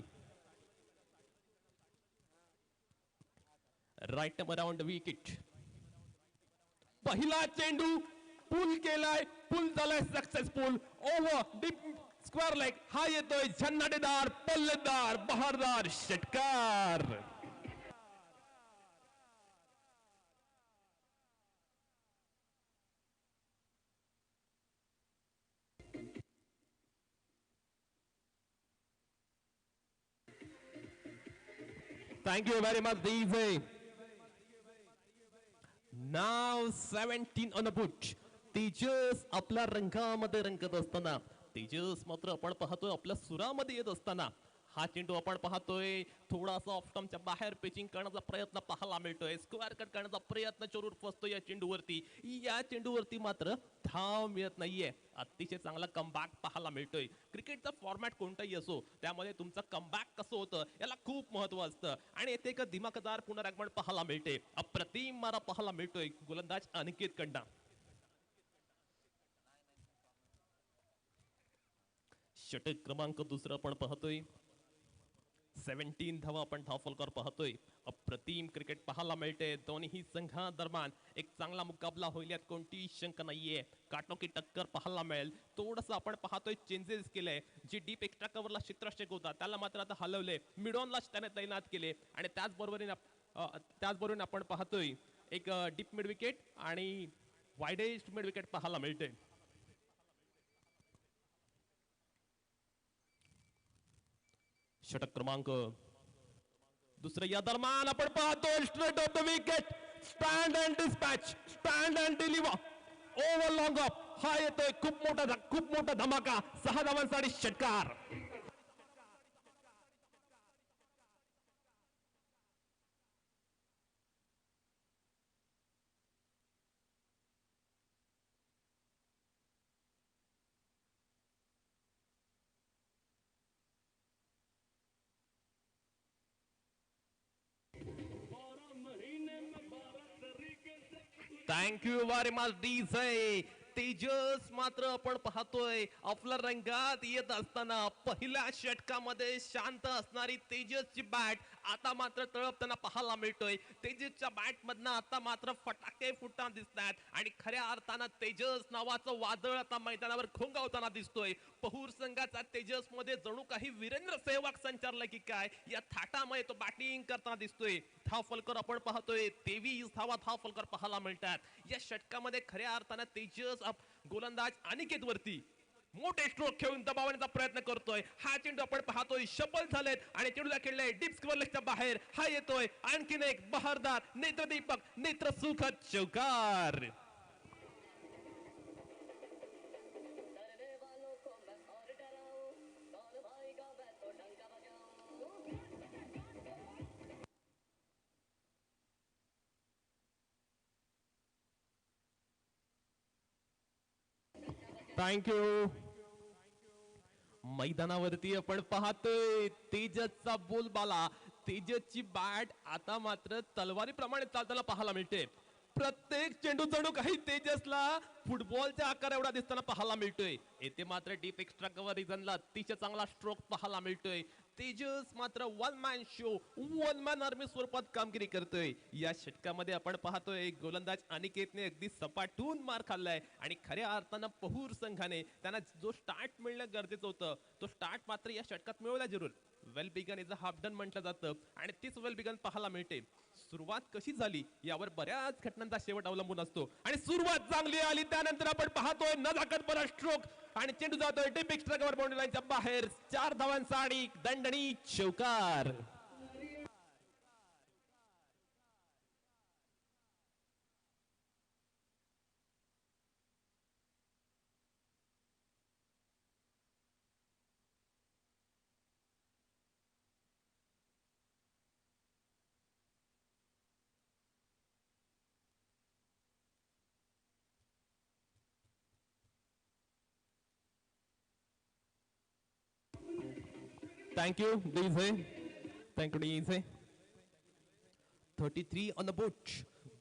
Right around wicket. पहिला चेंडू पुल केलाय, पुल झालाय successful. Over deep square leg, हा येतोय झन्नाटेदार पल्लेदार बहारदार षटकार. Thank you very much, DJ. Now 17 on a boot. Tejas आपल्या रंगामध्ये रंगत असताना, तेजस मात्र आपण पाहतोय आपल्या सुरामध्ये येत असताना. हा चेंडू आपण पाहतोय थोडासा ऑफ स्टंपच्या बाहेर पिचिंग करण्याचा प्रयत्न पाहायला मिळतोय. स्क्वेअर कट करण्याचा प्रयत्न जरूर फसतो या चेंडूवरती. या चेंडूवरती मात्र धाव मिळत नाहीये. अतिशय चांगला कमबॅक पाहायला मिळतोय. क्रिकेटचा फॉर्मॅट कोणताही असो, त्यामध्ये तुमचं कमबॅक कसं होतं याला खूप महत्व असतं. आणि येथे एक दिमागदार पुनरागमन पाहायला मिळते. अप्रतिम मारा पाहायला मिळतोय गोलंदाज अनिकेत कडनं. षटक क्रमांक दुसरा आपण पाहतोय. 17 धावा आपण धाव फलकावर पाहतोय. अप्रतिम क्रिकेट पाहायला मिळते. दोन्ही संघादरम्यान एक चांगला मुकाबला होईल यात कोणतीही शंका नाहीये. काटोकी टक्कर पाहायला मिळेल. थोडंसं आपण पाहतोय चेंजेस केले. जे डीप एक्स्ट्रा कव्हरला क्षेत्ररक्षक होता त्याला मात्र आता हलवले, मिडॉनला त्याने तैनात केले. आणि त्याचबरोबर आपण पाहतोय एक डीप मिड विकेट आणि वाईडेस्ट मिड विकेट पाहायला मिळते. षटक क्रमांक दुसऱ्या या दरम्यान आपण पाहतो straight of the wicket, stand and dispatch, stand and deliver over long of. हा येतोय खूप मोठा धमाका. 6 धावांसाठी षटकार. Thank you very much DJ. Tejas मात्र आपण पाहतोय आपल्या रंगात येत असताना पहिल्या षटकामध्ये शांत असणारी तेजसची बॅट आता मात्र तळपताना पाहायला मिळतोय. तेजसच्या बॅट मधनं आता मात्र फटाके फुटताना दिसतात आणि खऱ्या अर्थानं तेजस नावाचं वादळ आता मैदानावर घोंगावताना दिसतोय. पहूर संघाचा तेजस मध्ये जणू काही वीरेंद्र सेहवाग संचारला की काय या थाटामध्ये तो बॅटिंग करताना दिसतोय. धाव फलकर आपण पाहतोय 23 धावा धाव फलकर पाहायला मिळतात या षटकामध्ये. खऱ्या अर्थानं तेजस गोलंदाज अनिकेत वरती मोठे स्ट्रोक खेळून दबावण्याचा प्रयत्न करतोय. हा चेंडू आपण पाहतोय सफल झालेत आणि चेंडूला खेळलाय डीप स्क्वेअर लेगच्या बाहेर. हा येतोय आणखीन एक बहारदार नेत्रदीपक नेत्र सुखद चौकार. थँक्यू. मैदानावरती आपण पाहतोय तेजसचा बोलबाला. तेजसची बॅट आता मात्र तलवारीप्रमाणे चालताना पाहायला मिळते. प्रत्येक चेंडू जणू काही तेजसला फुटबॉलच्या आकार एवढा दिसताना पाहायला मिळतोय. येथे मात्र डीप एक्स्ट्रा कव्हर रिझनला अतिशय चांगला स्ट्रोक पाहायला मिळतोय. तेजस मात्र one man show, one man army स्वरूपात कामगिरी करतोय. या षटकामध्ये आपण पाहतोय गोलंदाज अनिकेतने अगदी सपाटून मार खाल्लाय आणि खऱ्या अर्थानं पहूर संघाने त्यांना जो स्टार्ट मिळणं गरजेचं होतं तो स्टार्ट मात्र या षटकात मिळवला जरूर. Well begun is a half done म्हटलं जातं आणि तीच वेल बिगन पाहायला मिळते. सुरुवात कशी झाली यावर बऱ्याच घटनांचा शेवट अवलंबून असतो आणि सुरुवात चांगली आली त्यानंतर आपण पाहतोय नजाकतपणा स्ट्रोक आणि चेंडू जातोय डीप एक्स्ट्रा कव्हर बाउंड्री लाईनच्या बाहेर. 4 धावांसाठी दणदणी चौकार. Thank you DJ. Thank you DJ. 33 on the board.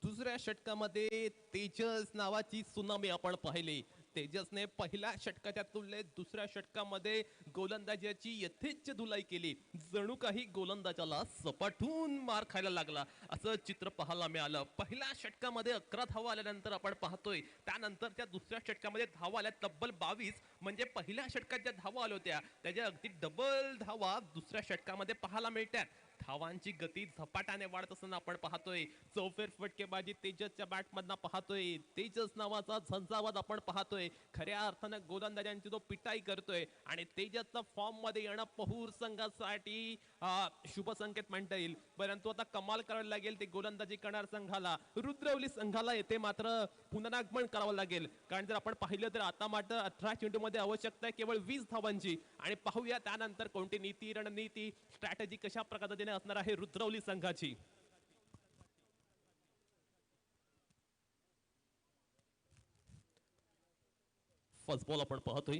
दुसऱ्या षटकामध्ये तेजस नावाची सुनामी आपण पाहिली. तेजसने पहिल्या षटकाच्या तुलनेत दुसऱ्या षटकामध्ये गोलंदाजाची यथेच्छ धुलाई केली. जणू काही गोलंदाजाला सपाटून मार खायला लागला असं चित्र पाहायला मिळालं. पहिल्या षटकामध्ये 11 धावा आल्यानंतर आपण पाहतोय त्यानंतरच्या दुसऱ्या षटकामध्ये धावा आल्या तब्बल 22. म्हणजे पहिल्या षटकात ज्या धावा आल्या होत्या त्याच्या अगदी डबल धावा दुसऱ्या षटकामध्ये पाहायला मिळतात. धावांची गती झपाट्याने वाढत असताना आपण पाहतोय. चौफेर फटकेबाजी तेजसच्या बॅटमधनं पाहतोय. तेजस नावाचा झंझावात आपण पाहतोय. खऱ्या अर्थानं गोलंदाजांची तो पिटाई करतोय आणि तेजसचा फॉर्म मध्ये येणं पहूर संघासाठी शुभ संकेत म्हणता येईल. परंतु आता कमाल करायला लागेल ते गोलंदाजी करणार संघाला. रुद्रवली संघाला येथे मात्र पुनरागमन करावं लागेल. कारण जर आपण पाहिलं तर आता मात्र 18 चेंडू मध्ये आवश्यकता आहे केवळ 20 धावांची. आणि पाहूया त्यानंतर कोणती नीती रणनीती स्ट्रॅटेजी कशा पद्धतीने असणार आहे रुद्रवली संघाची. फर्स्ट बॉल आपण पाहतोय.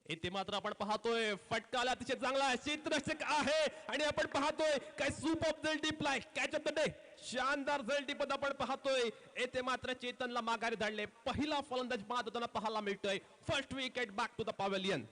येथे मात्र आपण पाहतोय फटकाला अतिशय चांगला क्षेत्ररक्षक आहे आणि आपण पाहतोय काय सुपर जल्टी fly catch of the day. शानदार जल्टी पद आपण पाहतोय. येथे मात्र चेतनला माघारी धाडले. पहिला फलंदाज बाद होताना पाहायला मिळतोय. First wicket back to the pavilion.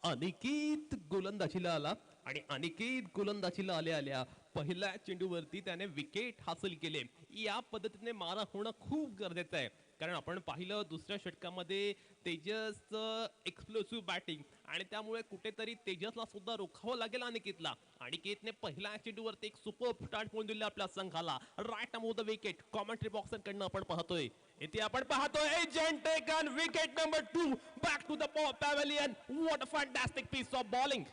Aniket गोलंदाजीला आला आणि अनिकेत गोलंदाजीला आल्या पहिल्या चेंडूवरती त्याने विकेट हासिल केले. या पद्धतीने मारा होणं खूप गरजेचं आहे. कारण आपण पाहिलं दुसऱ्या षटकामध्ये तेजसचं एक्सप्लोसिव्ह बॅटिंग आणि त्यामुळे कुठेतरी तेजसला सुद्धा रोखावं लागेल अनिकेतला. अनिकेतने पहिल्या चेंडूवरती एक सुपर स्टार्ट होऊन दिले आपल्या संघाला. राईट अमोव द विकेट कॉमेंट्री बॉक्सकडनं आपण पाहतोय. इथे आपण पाहतोय agent taken wicket number 2 back to the pavilion. What a fantastic piece of bowling.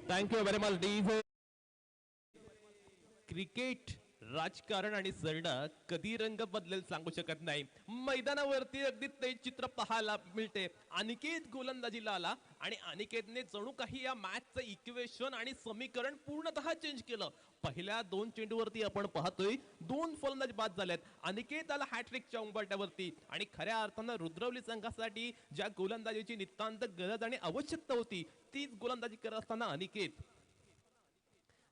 Thank you very much DJ. Cricket राजकारण आणि सरडा कधी रंग बदलेल सांगू शकत नाही. मैदानावरती अगदी ते चित्र पाहायला मिळते. अनिकेत गोलंदाजीला आला आणि अनिकेतने जणू काही या मॅचचं इक्वेशन आणि समीकरण पूर्णतः चेंज केलं. पहिल्या 2 चेंडूवरती आपण पाहतोय 2 फलंदाज बाद झालेत. अनिकेत आला हॅट्रिकच्या उंबरठ्यावरती आणि खऱ्या अर्थानं रुद्रवली संघासाठी ज्या गोलंदाजीची नितांत गरज आणि आवश्यकता होती तीच गोलंदाजी करत असताना अनिकेत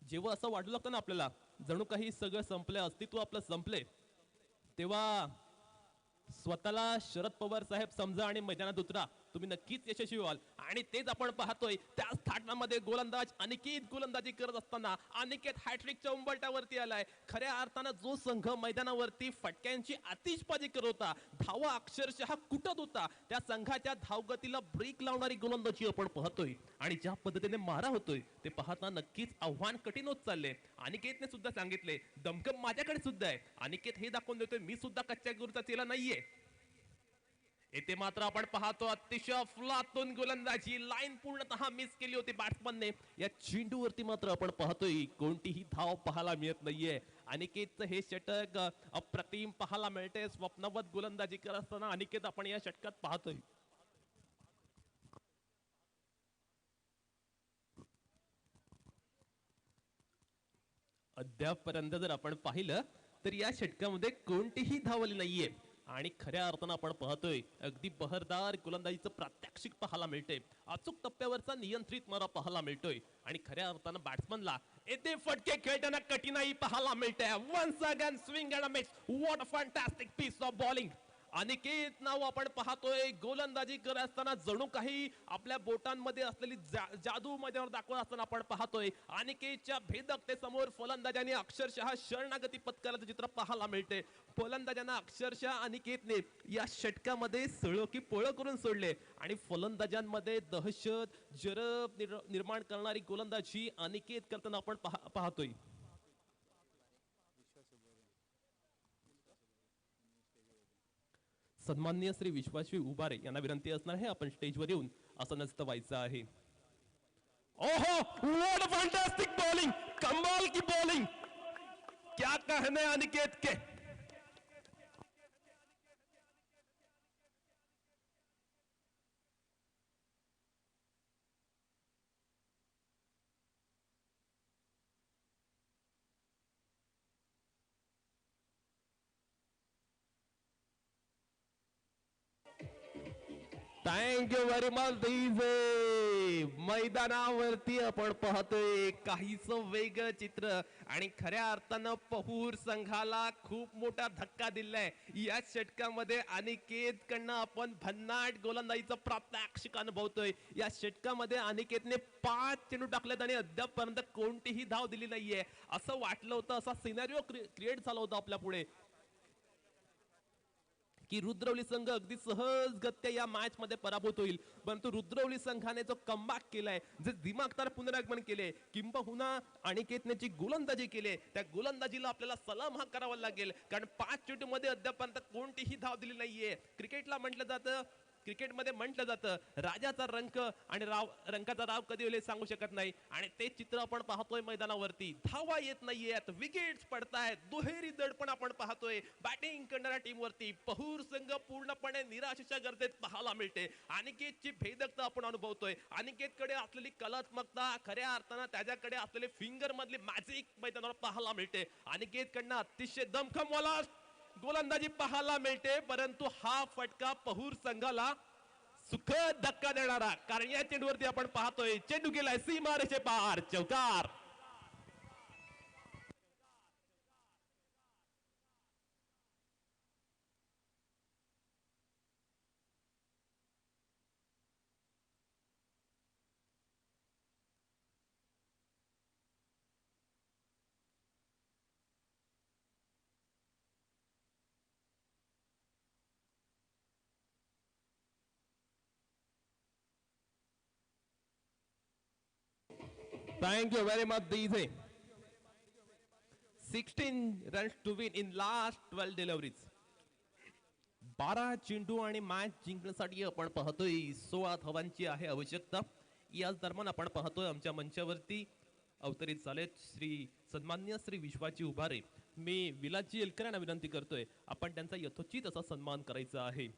जेव्हा असं वाटू लागतं ना आपल्याला जणू काही सगळं संपलंय अस्तित्व आपलं संपले तेव्हा स्वतःला शरद पवार साहेब समजा आणि मैदानात उतरा. तुम्ही नक्कीच यशस्वी व्हाल. आणि तेच आपण पाहतोय त्या स्थानामध्ये गोलंदाज अनिकेत गोलंदाजी करत असताना अनिकेत हॅट्रिकच्या उंबरठ्यावरती आलाय. खऱ्या अर्थानं जो संघ मैदानावरती फटक्यांची आतिषबाजी करत होता धावा अक्षरशः कुटत होता त्या संघाच्या धावगतीला ब्रेक लावणारी गोलंदाजी आपण पाहतोय. आणि ज्या पद्धतीने मारा होतोय ते पाहता नक्कीच आव्हान कठीण होत चालले. अनिकेतने सुद्धा सांगितले दमकम माझ्याकडे सुद्धा आहे. अनिकेत हे दाखवून देतोय मी सुद्धा कच्च्या गुरुचा चेला नाहीये. येथे मात्र आपण पाहतो अतिशय अफलातून गोलंदाजी लाईन पूर्णतः मिस केली होती बॅट्समनने. या चेंडूवरती मात्र आपण पाहतोय कोणतीही धाव पाहायला मिळत नाहीये. अनिकेतचं हे षटक अप्रतिम पाहायला मिळते. स्वप्नवत गोलंदाजी करत असताना अनिकेत आपण या षटकात पाहतोय. अद्यापपर्यंत जर आपण पाहिलं तर या षटकामध्ये कोणतीही धाव आली नाहीये. आणि खऱ्या अर्थानं आपण पाहतोय अगदी बहरदार गोलंदाजीचं प्रात्यक्षिक पाहायला मिळते. अचूक टप्प्यावरचा नियंत्रित मारा पाहायला मिळतोय. आणि खऱ्या अर्थानं बॅट्समनला येथे फटके खेळताना कठीणाई पाहायला मिळते. Once again swing and a miss. What a fantastic piece of bowling. Aniket नाव आपण पाहतोय गोलंदाजी करत असताना जणू काही आपल्या बोटांमध्ये असलेली जादू माझ्यावर दाखवत असताना आपण पाहतोय. अनिकेतच्या भेदकतेसमोर फलंदाजांनी अक्षरशः शरणागती पत्कराचं चित्र पाहायला मिळते. फलंदाजांना अक्षरशः अनिकेतने या षटकामध्ये सळो की पळ करून सोडले आणि फलंदाजांमध्ये दहशत जरब निर्माण करणारी गोलंदाजी अनिकेत करताना आपण पाहतोय. सन्माननीय श्री विश्वासवी उभारे यांना विनंती असणार आहे आपण स्टेजवर येऊन असं नसतं व्हायचं आहे. ओहो, व्हाट फैंटास्टिक बॉलिंग, कमाल की बॉलिंग, क्या कहने अनिकेत के. Thank you very much DJ. मैदानावरती आपण पाहतोय काहीच वेगळं चित्र आणि खऱ्या अर्थानं पहूर संघाला खूप मोठा धक्का दिलाय. या षटकामध्ये अनिकेत कडनं आपण भन्नाट गोलंदाजीचा प्रात्यक्षिक अनुभवतोय. या षटकामध्ये अनिकेतने 5 चेंडू टाकलेत आणि अद्यापपर्यंत कोणतीही धाव दिली नाहीये. असं वाटलं होतं, असा सिनारिओ क्रिएट झाला होता आपल्या पुढे की रुद्रवली संघ अगदी सहजगत्या या मॅच मध्ये पराभूत होईल. परंतु रुद्रवली संघाने जो कमबॅक केलाय, जे दिमागदार पुनरागमन केले, किंबहुना अनिकेतने जी गोलंदाजी केली, त्या गोलंदाजीला आपल्याला सलाम हा करावा लागेल. कारण 5 चेंडू मध्ये अद्यापर्यंत कोणतीही धाव दिली नाहीये. क्रिकेटमध्ये म्हटलं जातं राजाचा रंक आणि रंकाचा राव कधी होईल सांगू शकत नाही. आणि ते चित्र आपण पाहतोय मैदानावरती. धावा येत नाहीयेत, विकेट्स पडतायत, दुहेरी दडपण आपण पाहतोय बॅटिंग करणाऱ्या टीमवरती. पहूर संघ पूर्णपणे निराशेच्या गर्दीत पाहायला मिळते. अनिकेतची भेदकता आपण अनुभवतोय. अनिकेतकडे असलेली कलात्मकता, खऱ्या अर्थानं त्याच्याकडे असलेले फिंगर मधली मॅजिक मैदानावर पाहायला मिळते. अनिकेतकडनं अतिशय दमखमवाला गोलंदाजी पाहायला मिळते. परंतु हा फटका पहूर संघाला सुखद धक्का देणारा, कारण या चेंडूवरती आपण पाहतोय चेंडू गेलाय सीमारेषे पार, चौकार. Thank you very much, DJ. 16 runs to win in last 12 deliveries. 12 चेंडू आणि मॅच जिंकण्यासाठी आपण पाहतोय 16 धावांची आहे आवश्यकता. याच दरम्यान आपण पाहतोय आमच्या मंचावरती अवतरित झालेत सन्मान्य श्री विश्वाची उभारे. मी विलाजी एलकर यांना विनंती करतोय आपण त्यांचा यथोचित असा सन्मान करायचा आहे.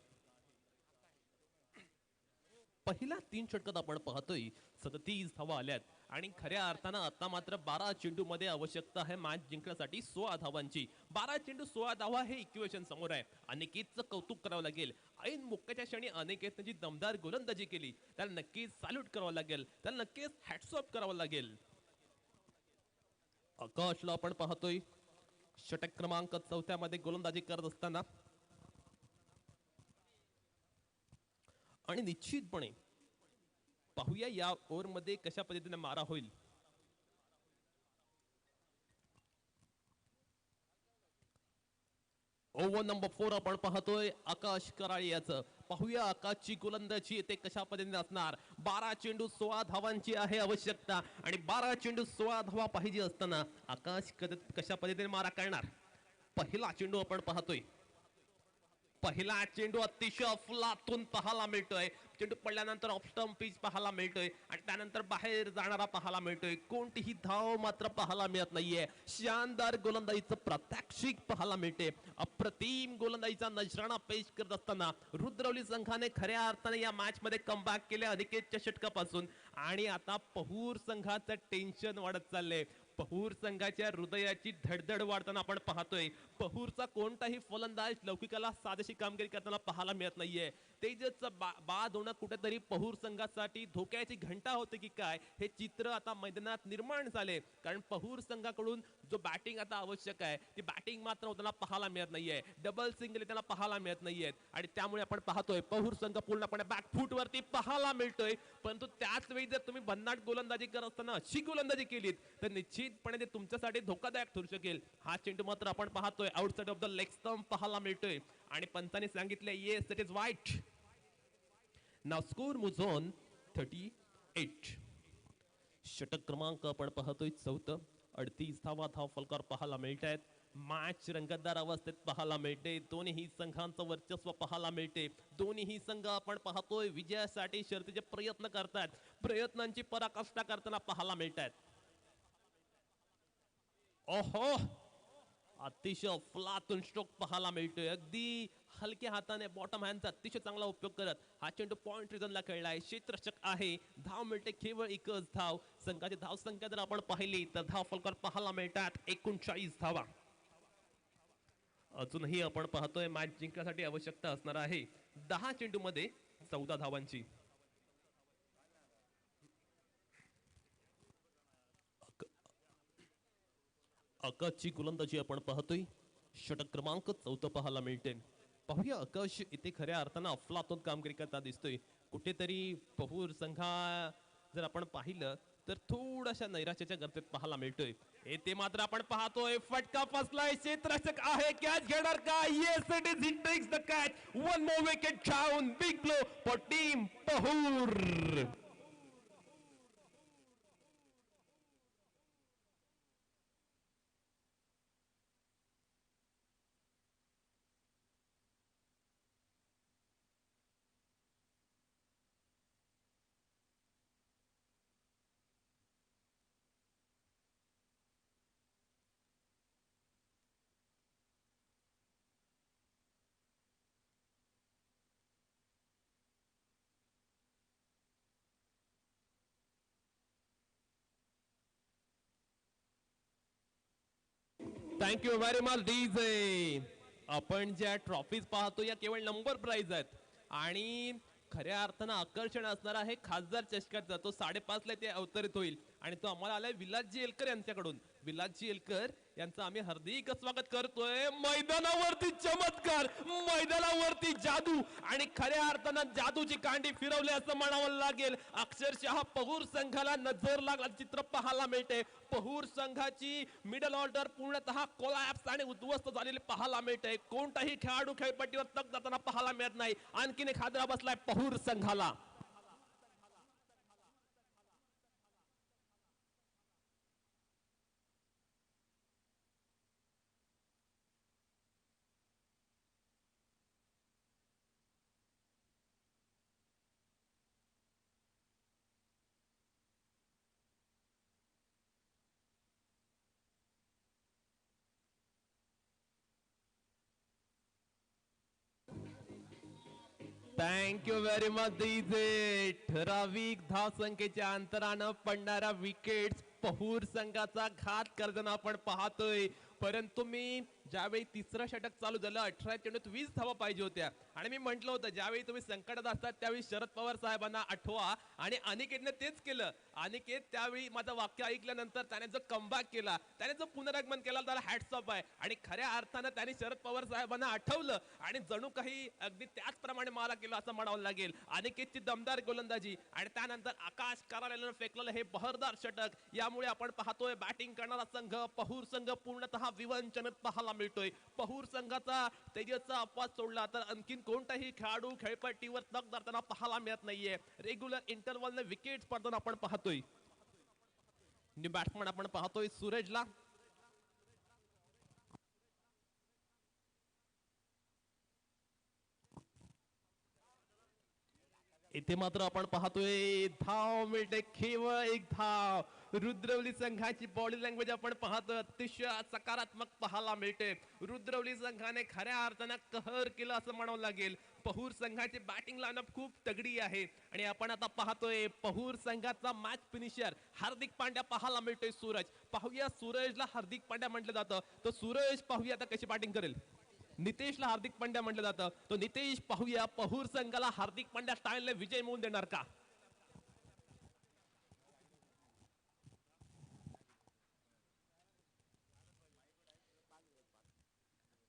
पहिल्या 3 षटकात आपण पाहतोय 37 धावा आल्यात आणि खऱ्या अर्थानं आता मात्र 12 चेंडू मध्ये आवश्यकता आहे मॅच जिंकण्यासाठी 16 धावांची. 12 चेंडू 16 धावा हे इक्वेशन समोर आहे. अनिकेतचं कौतुक करावं लागेल. ऐन मुक्काच्या क्षणी अनिकेतने जी दमदार गोलंदाजी केली त्याला नक्कीच सॅल्यूट करावं लागेल, त्याला नक्कीच हॅट्स ऑफ करावं लागेल. आकाशला आपण पाहतोय षटक क्रमांक 4 मध्ये गोलंदाजी करत असताना आणि निश्चितपणे पाहूया या ओव्हर मध्ये कशा पद्धतीने मारा होईल. ओव्हर नंबर 4 आपण पाहतोय आकाश कराळे याचं. पाहूया आकाशची गोलंदाजी येते कशा पद्धतीने असणार. 12 चेंडू 16 धावांची आहे आवश्यकता आणि 12 चेंडू 16 धावा पाहिजे असताना आकाश कशा पद्धतीने मारा करणार. पहिला चेंडू आपण पाहतोय. पहिला चेंडू अतिशय अफलातून पाहायला मिळतोय. चेंडू पडल्यानंतर ऑफ स्टंप पिच पाहायला मिळतोय आणि त्यानंतर बाहेर जाणारा पाहायला मिळतोय. कोणतीही धाव मात्र पाहायला मिळत नाहीये. शानदार गोलंदाजीचं प्रात्यक्षिक पाहायला मिळते. अप्रतिम गोलंदाजीचा नजराणा पेश करत असताना रुद्रवली संघाने खऱ्या अर्थाने या मॅच मध्ये कमबॅक केले अनिकेतच्या षटकापासून आणि आता पहूर संघाचं टेन्शन वाढत चाललंय. पहूर संघाच्या हृदयाची धडधड वाढताना आपण पाहतोय. पहूरचा कोणताही फलंदाज लौकिकाला साजेशी कामगिरी करताना पाहायला मिळत नाहीये. तेजसचं बाद होणं कुठेतरी पहूर संघासाठी धोक्याची घंटा होते की काय हे चित्र आता मैदानात निर्माण झाले. कारण पहूर संघाकडून जो बॅटिंग आता आवश्यक आहे ती बॅटिंग मात्र त्यांना पाहायला मिळत नाहीये. डबल सिंगल त्यांना पाहायला मिळत नाहीयेत आणि त्यामुळे आपण पाहतोय पहूर संघ पूर्णपणे बॅकफूट वरती पाहायला मिळतोय. परंतु त्याच वेळी जर तुम्ही भन्नाट गोलंदाजी करत असताना अशी गोलंदाजी केलीत तर निश्चितपणे ते तुमच्यासाठी धोकादायक ठरू शकेल. हा चेंडू मात्र आपण पाहतोय outside of the leg stump पाहायला मिळतोय आणि पंचांनी सांगितले येस इट इज वाईट. नाव स्कोर मूव्स ऑन 38. षटक क्रमांक आपण पाहतोय 4. 38 धावा धाव फलकार पाहायला मिळत आहेत. मॅच रंगतदार अवस्थेत पाहायला मिळते. दोन्ही संघांचं वर्चस्व पाहायला मिळते. दोन्ही संघ आपण पाहतोय विजयासाठी शर्तीचे प्रयत्न करतात. प्रयत्नांची पराकाष्ठा करताना पाहायला मिळत आहेत. ओहो अतिशय फ्लातून स्ट्रोक पाहायला मिळतोय. अगदी हलक्या हाताने बॉटम हँडचा अतिशय चांगला उपयोग करत हा चेंडू पॉइंट रिझनला खेळलाय. क्षेत्ररक्षक आहे. धाव मिळते केवळ एकच धाव. संघाची धाव संख्या जर आपण पाहिली तर धाव फलकार पाहायला मिळतात 39 धावा. अजूनही आपण पाहतोय मॅच जिंकण्यासाठी आवश्यकता असणार आहे 10 चेंडू मध्ये 14 धावांची. आकाशची गोलंदाजी आपण पाहतोय. षटक क्रमांक 14 पाहायला मिळते. पाहूया आकाश इथे खऱ्या अर्थानं अफलातून कामगिरी करता दिसतोय. कुठेतरी पहूर संघा जर आपण पाहिलं तर थोड्याशा नैराश्याच्या गर्तेत पाहायला मिळतोय. येथे मात्र आपण पाहतोय फटका फसलाय. क्षेत्ररक्षक आहे. कॅच घेणार का? Yes it is. He takes the catch. One more wicket down. Big blow for team Pahur. Thank you very much DJ. आपण ज्या ट्रॉफीज पाहतो या केवळ नंबर प्राइज आहेत आणि खऱ्या अर्थानं आकर्षण असणार आहे खासदार चषकाचा. तो 5:30 ला ते अवतरित होईल आणि तो आम्हाला आलाय विलासजी एलकर यांच्याकडून. विलासजी एलकर यांचं आम्ही हार्दिक स्वागत करतोय. मैदानावरती चमत्कार, मैदानावरती जादू आणि खऱ्या अर्थानं जादूची कांडी फिरवली असं म्हणावं लागेल. अक्षरशः पहूर संघाला नजर लागला चित्र पाहायला मिळते. पहूर संघाची मिडल ऑर्डर पूर्णतः कोलॅप्स आणि उद्ध्वस्त झालेली पाहायला मिळते. कोणताही खेळाडू खेळपट्टीवर तग जाताना पाहायला मिळत नाही. आणखीन एक हादरा बसलाय पहूर संघाला. Thank you very much DJ. ठराविक धाव संख्येच्या अंतरानं पडणाऱ्या विकेट्स पहूर संघाचा घात करताना आपण पाहतोय. परंतु मी ज्यावेळी तिसरं षटक चालू झालं 18 चेंडूत 20 धावा पाहिजे होत्या आणि मी म्हटलं होतं ज्यावेळी तुम्ही संकटात असतात त्यावेळी शरद पवार साहेबांना आठवा आणि अनिकेतने तेच केलं. अनिकेत त्यावेळी माझं वाक्य ऐकल्यानंतर त्याने जो कमबॅक केला, त्याने जो पुनरागमन केला त्याला हॅट्स ऑफ आहे आणि खऱ्या अर्थानं त्याने शरद पवार साहेबांना आठवलं आणि जणू काही अगदी त्याचप्रमाणे मारा केला असं म्हणावं लागेल. अनिकेतची दमदार गोलंदाजी आणि त्यानंतर आकाश करालेलं फेकलेलं हे बहरदार षटक यामुळे आपण पाहतोय बॅटिंग करणारा संघ पहूर संघ पूर्णतः विवंचनित पाहायला मिळतोय. पहूर संघाचा तेजसचा अपवाद सोडला तर आणखीन कोणताही खेळाडू खेळपट्टीवर तग धरताना पाहायला मिळत नाहीये. रेग्युलर इंटरव्हलने विकेट्स पडताना आपण पाहतोय. न्यू बॅट्समन आपण पाहतोय सूरजला. इथे मात्र आपण पाहतोय धाव मिळते केवळ एक धाव. रुद्रवली संघाची बॉडी लँग्वेज आपण पाहतो अतिशय सकारात्मक पाहायला मिळते. रुद्रवली संघाने खऱ्या अर्थानं कहर केलं असं म्हणावं लागेल. पहूर संघाची बॅटिंग लाईनअप खूप तगडी आहे आणि आपण आता पाहतोय पहूर संघाचा मॅच फिनिशर हार्दिक पांड्या पाहायला मिळतोय. सूरज पाहूया, सूरजला हार्दिक पांड्या म्हटलं जातं तर सूरज पाहूया आता कशी बॅटिंग करेल. नितेशला हार्दिक पांड्या म्हटलं जातं तो नितेश पाहूया पहूर संघाला हार्दिक पांड्या स्टाईलने विजय मिळवून देणार का.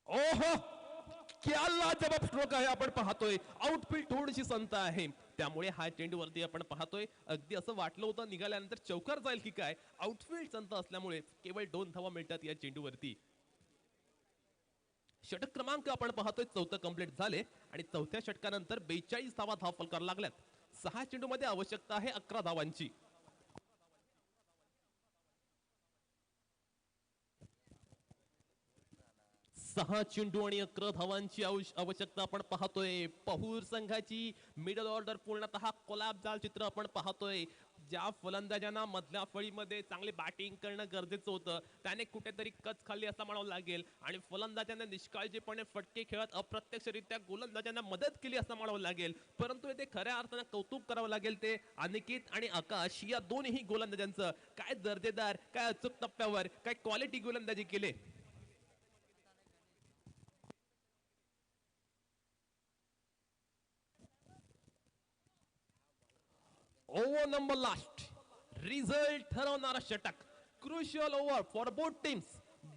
ओहो, क्या लाजवाब स्ट्रोक आहे आपण पाहतोय. आउटफील्ड थोडीशी संत आहे, त्यामुळे हा चेंडूवरती आपण पाहतोय. अगदी असं वाटलं होतं निघाल्यानंतर चौकार जाईल की काय. आउटफील्ड संत असल्यामुळे केवळ 2 धावा मिळतात या चेंडूवरती. षटक क्रमांक आपण पाहतोय 4 कंप्लीट झाले आणि 4थ्या षटकानंतर 42 धावा फलकाला लागल्यात. 6 चेंडूमध्ये आवश्यकता आहे 11 धावांची. 6 चेंडू आणि 11 धावांची आवश्यकता आपण पाहतोय. पहूर संघाची मिडल ऑर्डर पूर्णतः कोलॅप्स झालं चित्र आपण पाहतोय. ज्या फलंदाजांना मधल्या फळीमध्ये चांगले बॅटिंग करणं गरजेचं होतं, त्याने कुठेतरी कच खाल्ली असं म्हणावं लागेल आणि फलंदाजांना निष्काळजीपणे फटके खेळत अप्रत्यक्षरित्या गोलंदाजांना मदत केली असं म्हणावं लागेल. परंतु येथे खऱ्या अर्थानं कौतुक करावं लागेल ते अनिकेत आणि आकाश या दोन्ही गोलंदाजांचं. काय दर्जेदार, काय अचूक टप्प्यावर, काय क्वालिटी गोलंदाजी केले. ओव्हर नंबर लास्ट, रिझल्ट ठरवणारा षटक. Crucial over for both teams.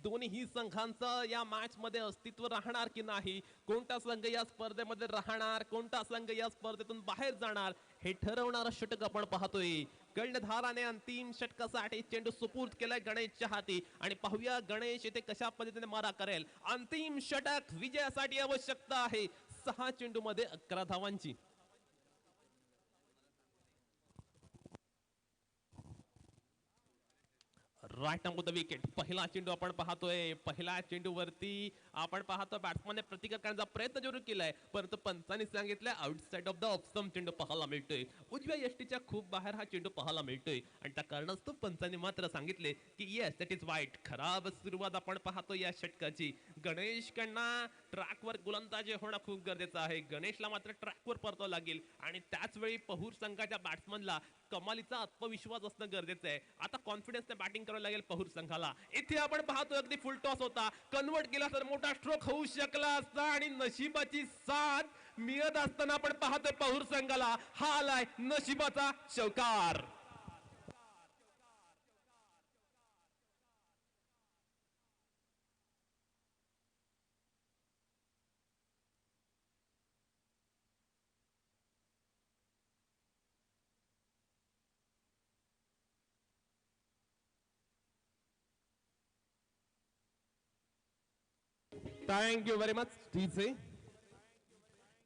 दोन्ही संघांचं या मॅच मध्ये अस्तित्व राहणार की नाही, कोणता संघ या स्पर्धेमध्ये राहणार, कोणता संघ या स्पर्धेतून बाहेर जाणार, हे ठरवणारं षटक आपण पाहतोय. कर्णधाराने अंतिम षटकासाठी चेंडू सुपूर्द केलाय गणेशच्या हाती आणि पाहूया गणेश येथे कशा पद्धतीने मारा करेल. अंतिम षटक विजयासाठी आवश्यकता आहे 6 चेंडू मध्ये 11 धावांची. Right on the wicket. पहिला चेंडू आपण पाहतोय. पहिल्या चेंडूवरती आपण पाहतो बॅट्समॅनने प्रतिकार करण्याचा प्रयत्न जरूर केलाय, परंतु पंचांनी सांगितलंय आउटसाइड ऑफ द ऑफ चेंडू पाहायला मिळतोय. उजव्या यष्टीच्या खूप बाहेर हा चेंडू पाहायला मिळतोय आणि त्या कारणास्तव पंचांनी मात्र सांगितले की येस दॅट इज वाईट. खराब सुरुवात आपण पाहतो या षटकाची. गणेश कडनं ट्रॅकवर गोलंदाजी होणं खूप गरजेचं आहे. गणेशला मात्र ट्रॅकवर परतावं लागेल आणि त्याच वेळी पहूर संघाच्या बॅट्समनला कमालीचा आत्मविश्वास असणं गरजेचं आहे. आता कॉन्फिडन्सने बॅटिंग करावं लागेल पहूर संघाला. इथे आपण पाहतो अगदी फुल टॉस होता, कन्वर्ट केला तर मोठा स्ट्रोक होऊ शकला असता आणि नशिबाची साथ मिळत असताना आपण पाहतोय पहूर संघाला हा आलाय नशिबाचा चौकार. Thank you very much DJ.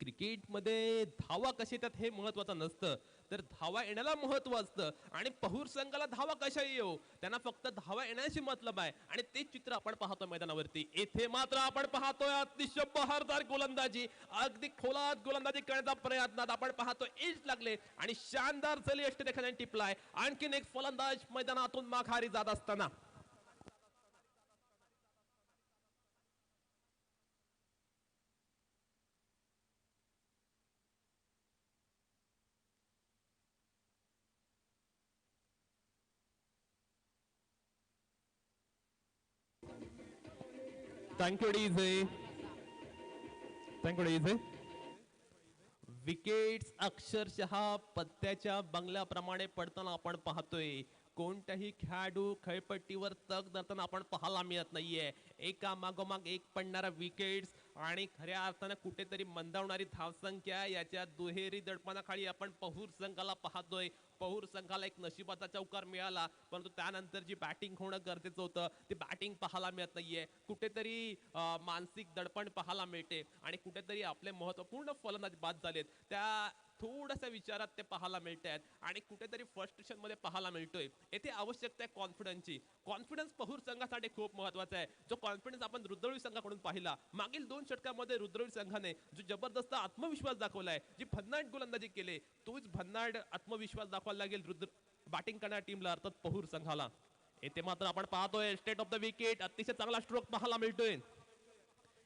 क्रिकेटमध्ये धावा कशी येतात हे महत्वाचं नसतं, तर धावा येण्याला महत्व असतं आणि पहूर संघाला धावा कशा येऊ, त्यांना फक्त धावा येण्याशी मतलब आहे आणि तेच चित्र आपण पाहतो मैदानावरती. येथे मात्र आपण पाहतोय अतिशय बहारदार गोलंदाजी, अगदी खोलात गोलंदाजी करण्याचा प्रयत्नात आपण पाहतोय एज लागले आणि शानदार चली यष्टीरेखाने टिपलाय. आणखीन एक फलंदाज मैदानातून माघारी जात असताना. Thank you DJ. Thank you DJ. Wickets अक्षरशः पत्त्याच्या बंगल्याप्रमाणे पडताना आपण पाहतोय. कोणत्याही खेळाडू खेळपट्टीवर तग धरताना आपण पाहायला मिळत नाहीये. एका मागोमाग एक पडणारा विकेट्स आणि खऱ्या अर्थानं कुठेतरी मंदावणारी धावसंख्या याच्या दुहेरी दडपणाखाली आपण पहूर संघाला पाहतोय. पहूर संघाला एक नशिबाचा चौकार मिळाला, परंतु त्यानंतर जी बॅटिंग होणं गरजेचं होतं ती बॅटिंग पाहायला मिळत नाहीये. कुठेतरी मानसिक दडपण पाहायला मिळते आणि कुठेतरी आपले महत्वपूर्ण फलंदाज बाद झालेत त्या थोड्याशा विचारात ते पाहायला मिळत आहेत आणि कुठेतरी फ्रस्ट्रेशन मध्ये पाहायला मिळतोय. येथे आवश्यकता आहे कॉन्फिडन्सची. कॉन्फिडन्स पहूर संघासाठी खूप महत्वाचा आहे. जो कॉन्फिडन्स आपण रुद्रवी संघाकडून पाहिला मागील 2 षटकामध्ये, रुद्रवी संघाने जो जबरदस्त आत्मविश्वास दाखवलाय, जी भन्नाट गोलंदाजी केली, तोच भन्नाट आत्मविश्वास दाखवायला लागेल रुद्र बॅटिंग करणाऱ्या टीमला अर्थात पहूर संघाला. येथे मात्र आपण पाहतोय स्टेट ऑफ द विकेट, अतिशय चांगला स्ट्रोक पाहायला मिळतोय.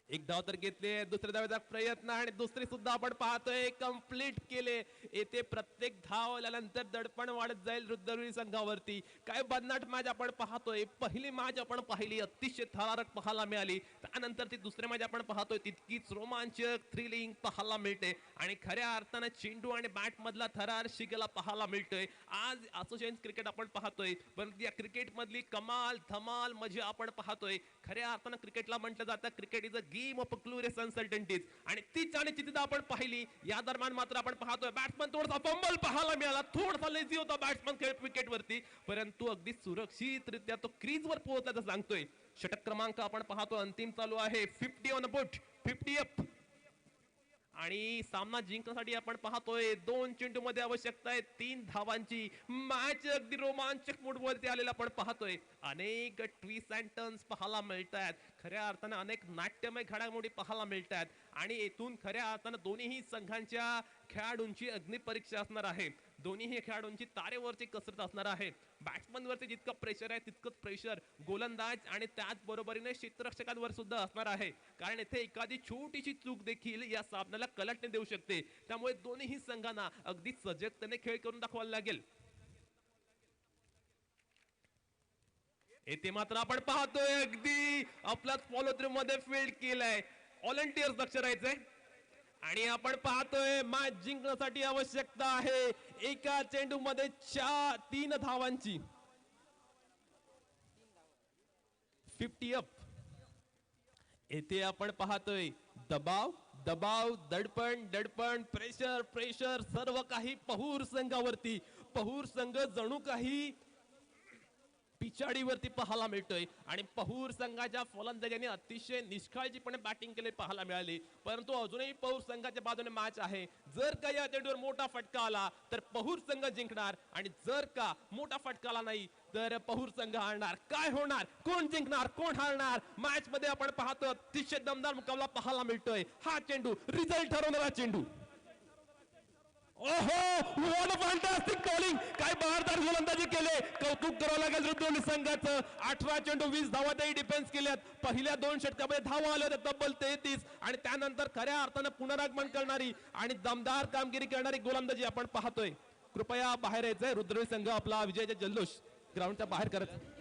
एक धाव तर घेतले, दुसऱ्या धावेचा प्रयत्न आणि दुसरी सुद्धा आपण पाहतोय कंप्लीट केले. येथे प्रत्येक धाव आल्यानंतर दडपण वाढत जाईल रुद्रवी संघावरती. काय बदनाट मॅच आपण पाहतोय. पहिली मॅच आपण पाहिली अतिशय थरारक पाहायला मिळाली, त्यानंतर ती दुसरी मॅच आपण पाहतोय तितकीच रोमांचक थ्रिलिंग पाहायला मिळते आणि खऱ्या अर्थानं चेंडू आणि बॅट मधला थरार शिगेला पाहायला मिळतोय. आज असोसिएशन क्रिकेट आपण पाहतोय, पण या क्रिकेट मधली कमाल धमाल मजा आपण पाहतोय. खऱ्या अर्थानं क्रिकेटला म्हटलं जातं cricket is a game of glorious uncertainties आणि तीच आणि तिथे आपण पाहिली. या दरम्यान मात्र आपण पाहतोय बॅट्समन थोडासा फंबल पाहायला मिळाला, थोडासा लेझी होता बॅट्समन विकेट वरती, परंतु अगदी सुरक्षितरित्या तो क्रीज वर पोहोचल्याचं सांगतोय. षटक क्रमांक आपण पाहतो अंतिम चालू आहे. 50 ऑन बोट, 50 अप. आणि सामना जिंकण्यासाठी आपण पाहतोय 2 चेंडू मध्ये आवश्यकता आहे 3 धावांची. मॅच अगदी रोमांचक मूड वरती आलेला आपण पाहतोय. अनेक ट्विस्ट अँड टर्न्स पाहायला मिळतात. खऱ्या अर्थाने अनेक नाट्यमय घडामोडी पाहायला मिळतात आणि येथून खऱ्या अर्थाने दोन्ही संघांच्या खेळाडूंची अग्निपरीक्षा असणार आहे. दोन्ही खेळाडूंची तारेवरची कसरत असणार आहे. बॅट्समन वरती जितकं प्रेशर आहे तितकंच प्रेशर गोलंदाज आणि त्याच बरोबरीने क्षेत्ररक्षकांवर सुद्धा असणार आहे, कारण येथे एखादी छोटीशी चूक देखील या सामन्याला कलटणे देऊ शकते. त्यामुळे दोन्ही संघांना अगदी सजगतेने खेळ करून दाखवायला लागेल. येथे मात्र आपण पाहतोय अगदी आपलाच फॉलो थ्रू मध्ये फील्ड केलाय. व्हॉलंटियर्स लक्ष राहायचंय आणि आपण पाहतोय मॅच जिंकण्यासाठी आवश्यकता आहे एका चेंडू मध्ये 3 धावांची. 50 अप. येथे आपण पाहतोय दबाव दबाव, दडपण दडपण, प्रेशर प्रेशर, सर्व काही पहूर संघावरती. पहूर संघ जणू काही पिछाडीवरती पाहायला मिळतोय आणि पहूर संघाच्या फलंदाजांनी अतिशय निष्काळजीपणे बॅटिंग केले पाहायला मिळाली, परंतु अजूनही पहूर संघाच्या बाजूने मॅच आहे. जर का या चेंडूवर मोठा फटका आला तर पहूर संघ जिंकणार आणि जर का मोठा फटका आला नाही तर पहूर संघ हारणार. काय होणार, कोण जिंकणार कोण हारणार, मॅच मध्ये आपण पाहतो अतिशय दमदार मुकाबला पाहायला मिळतोय. हा चेंडू रिझल्ट ठरवणारा चेंडू. ओहो, व्हॉट अ फॅन्टास्टिक बॉलिंग. काय बहारदार गोलंदाजी केले, कौतुक करावं लागेल रुद्रवली संघाचं. 18 चेंडू 20 धावातही डिफेन्स केल्यात. पहिल्या 2 षटकामध्ये धावा आल्या होत्या तब्बल 33 आणि त्यानंतर खऱ्या अर्थानं पुनरागमन करणारी आणि दमदार कामगिरी करणारी गोलंदाजी आपण पाहतोय. कृपया बाहेर यायचंय. रुद्रवली संघ आपला विजयाचा जल्लोष ग्राउंडच्या बाहेर करत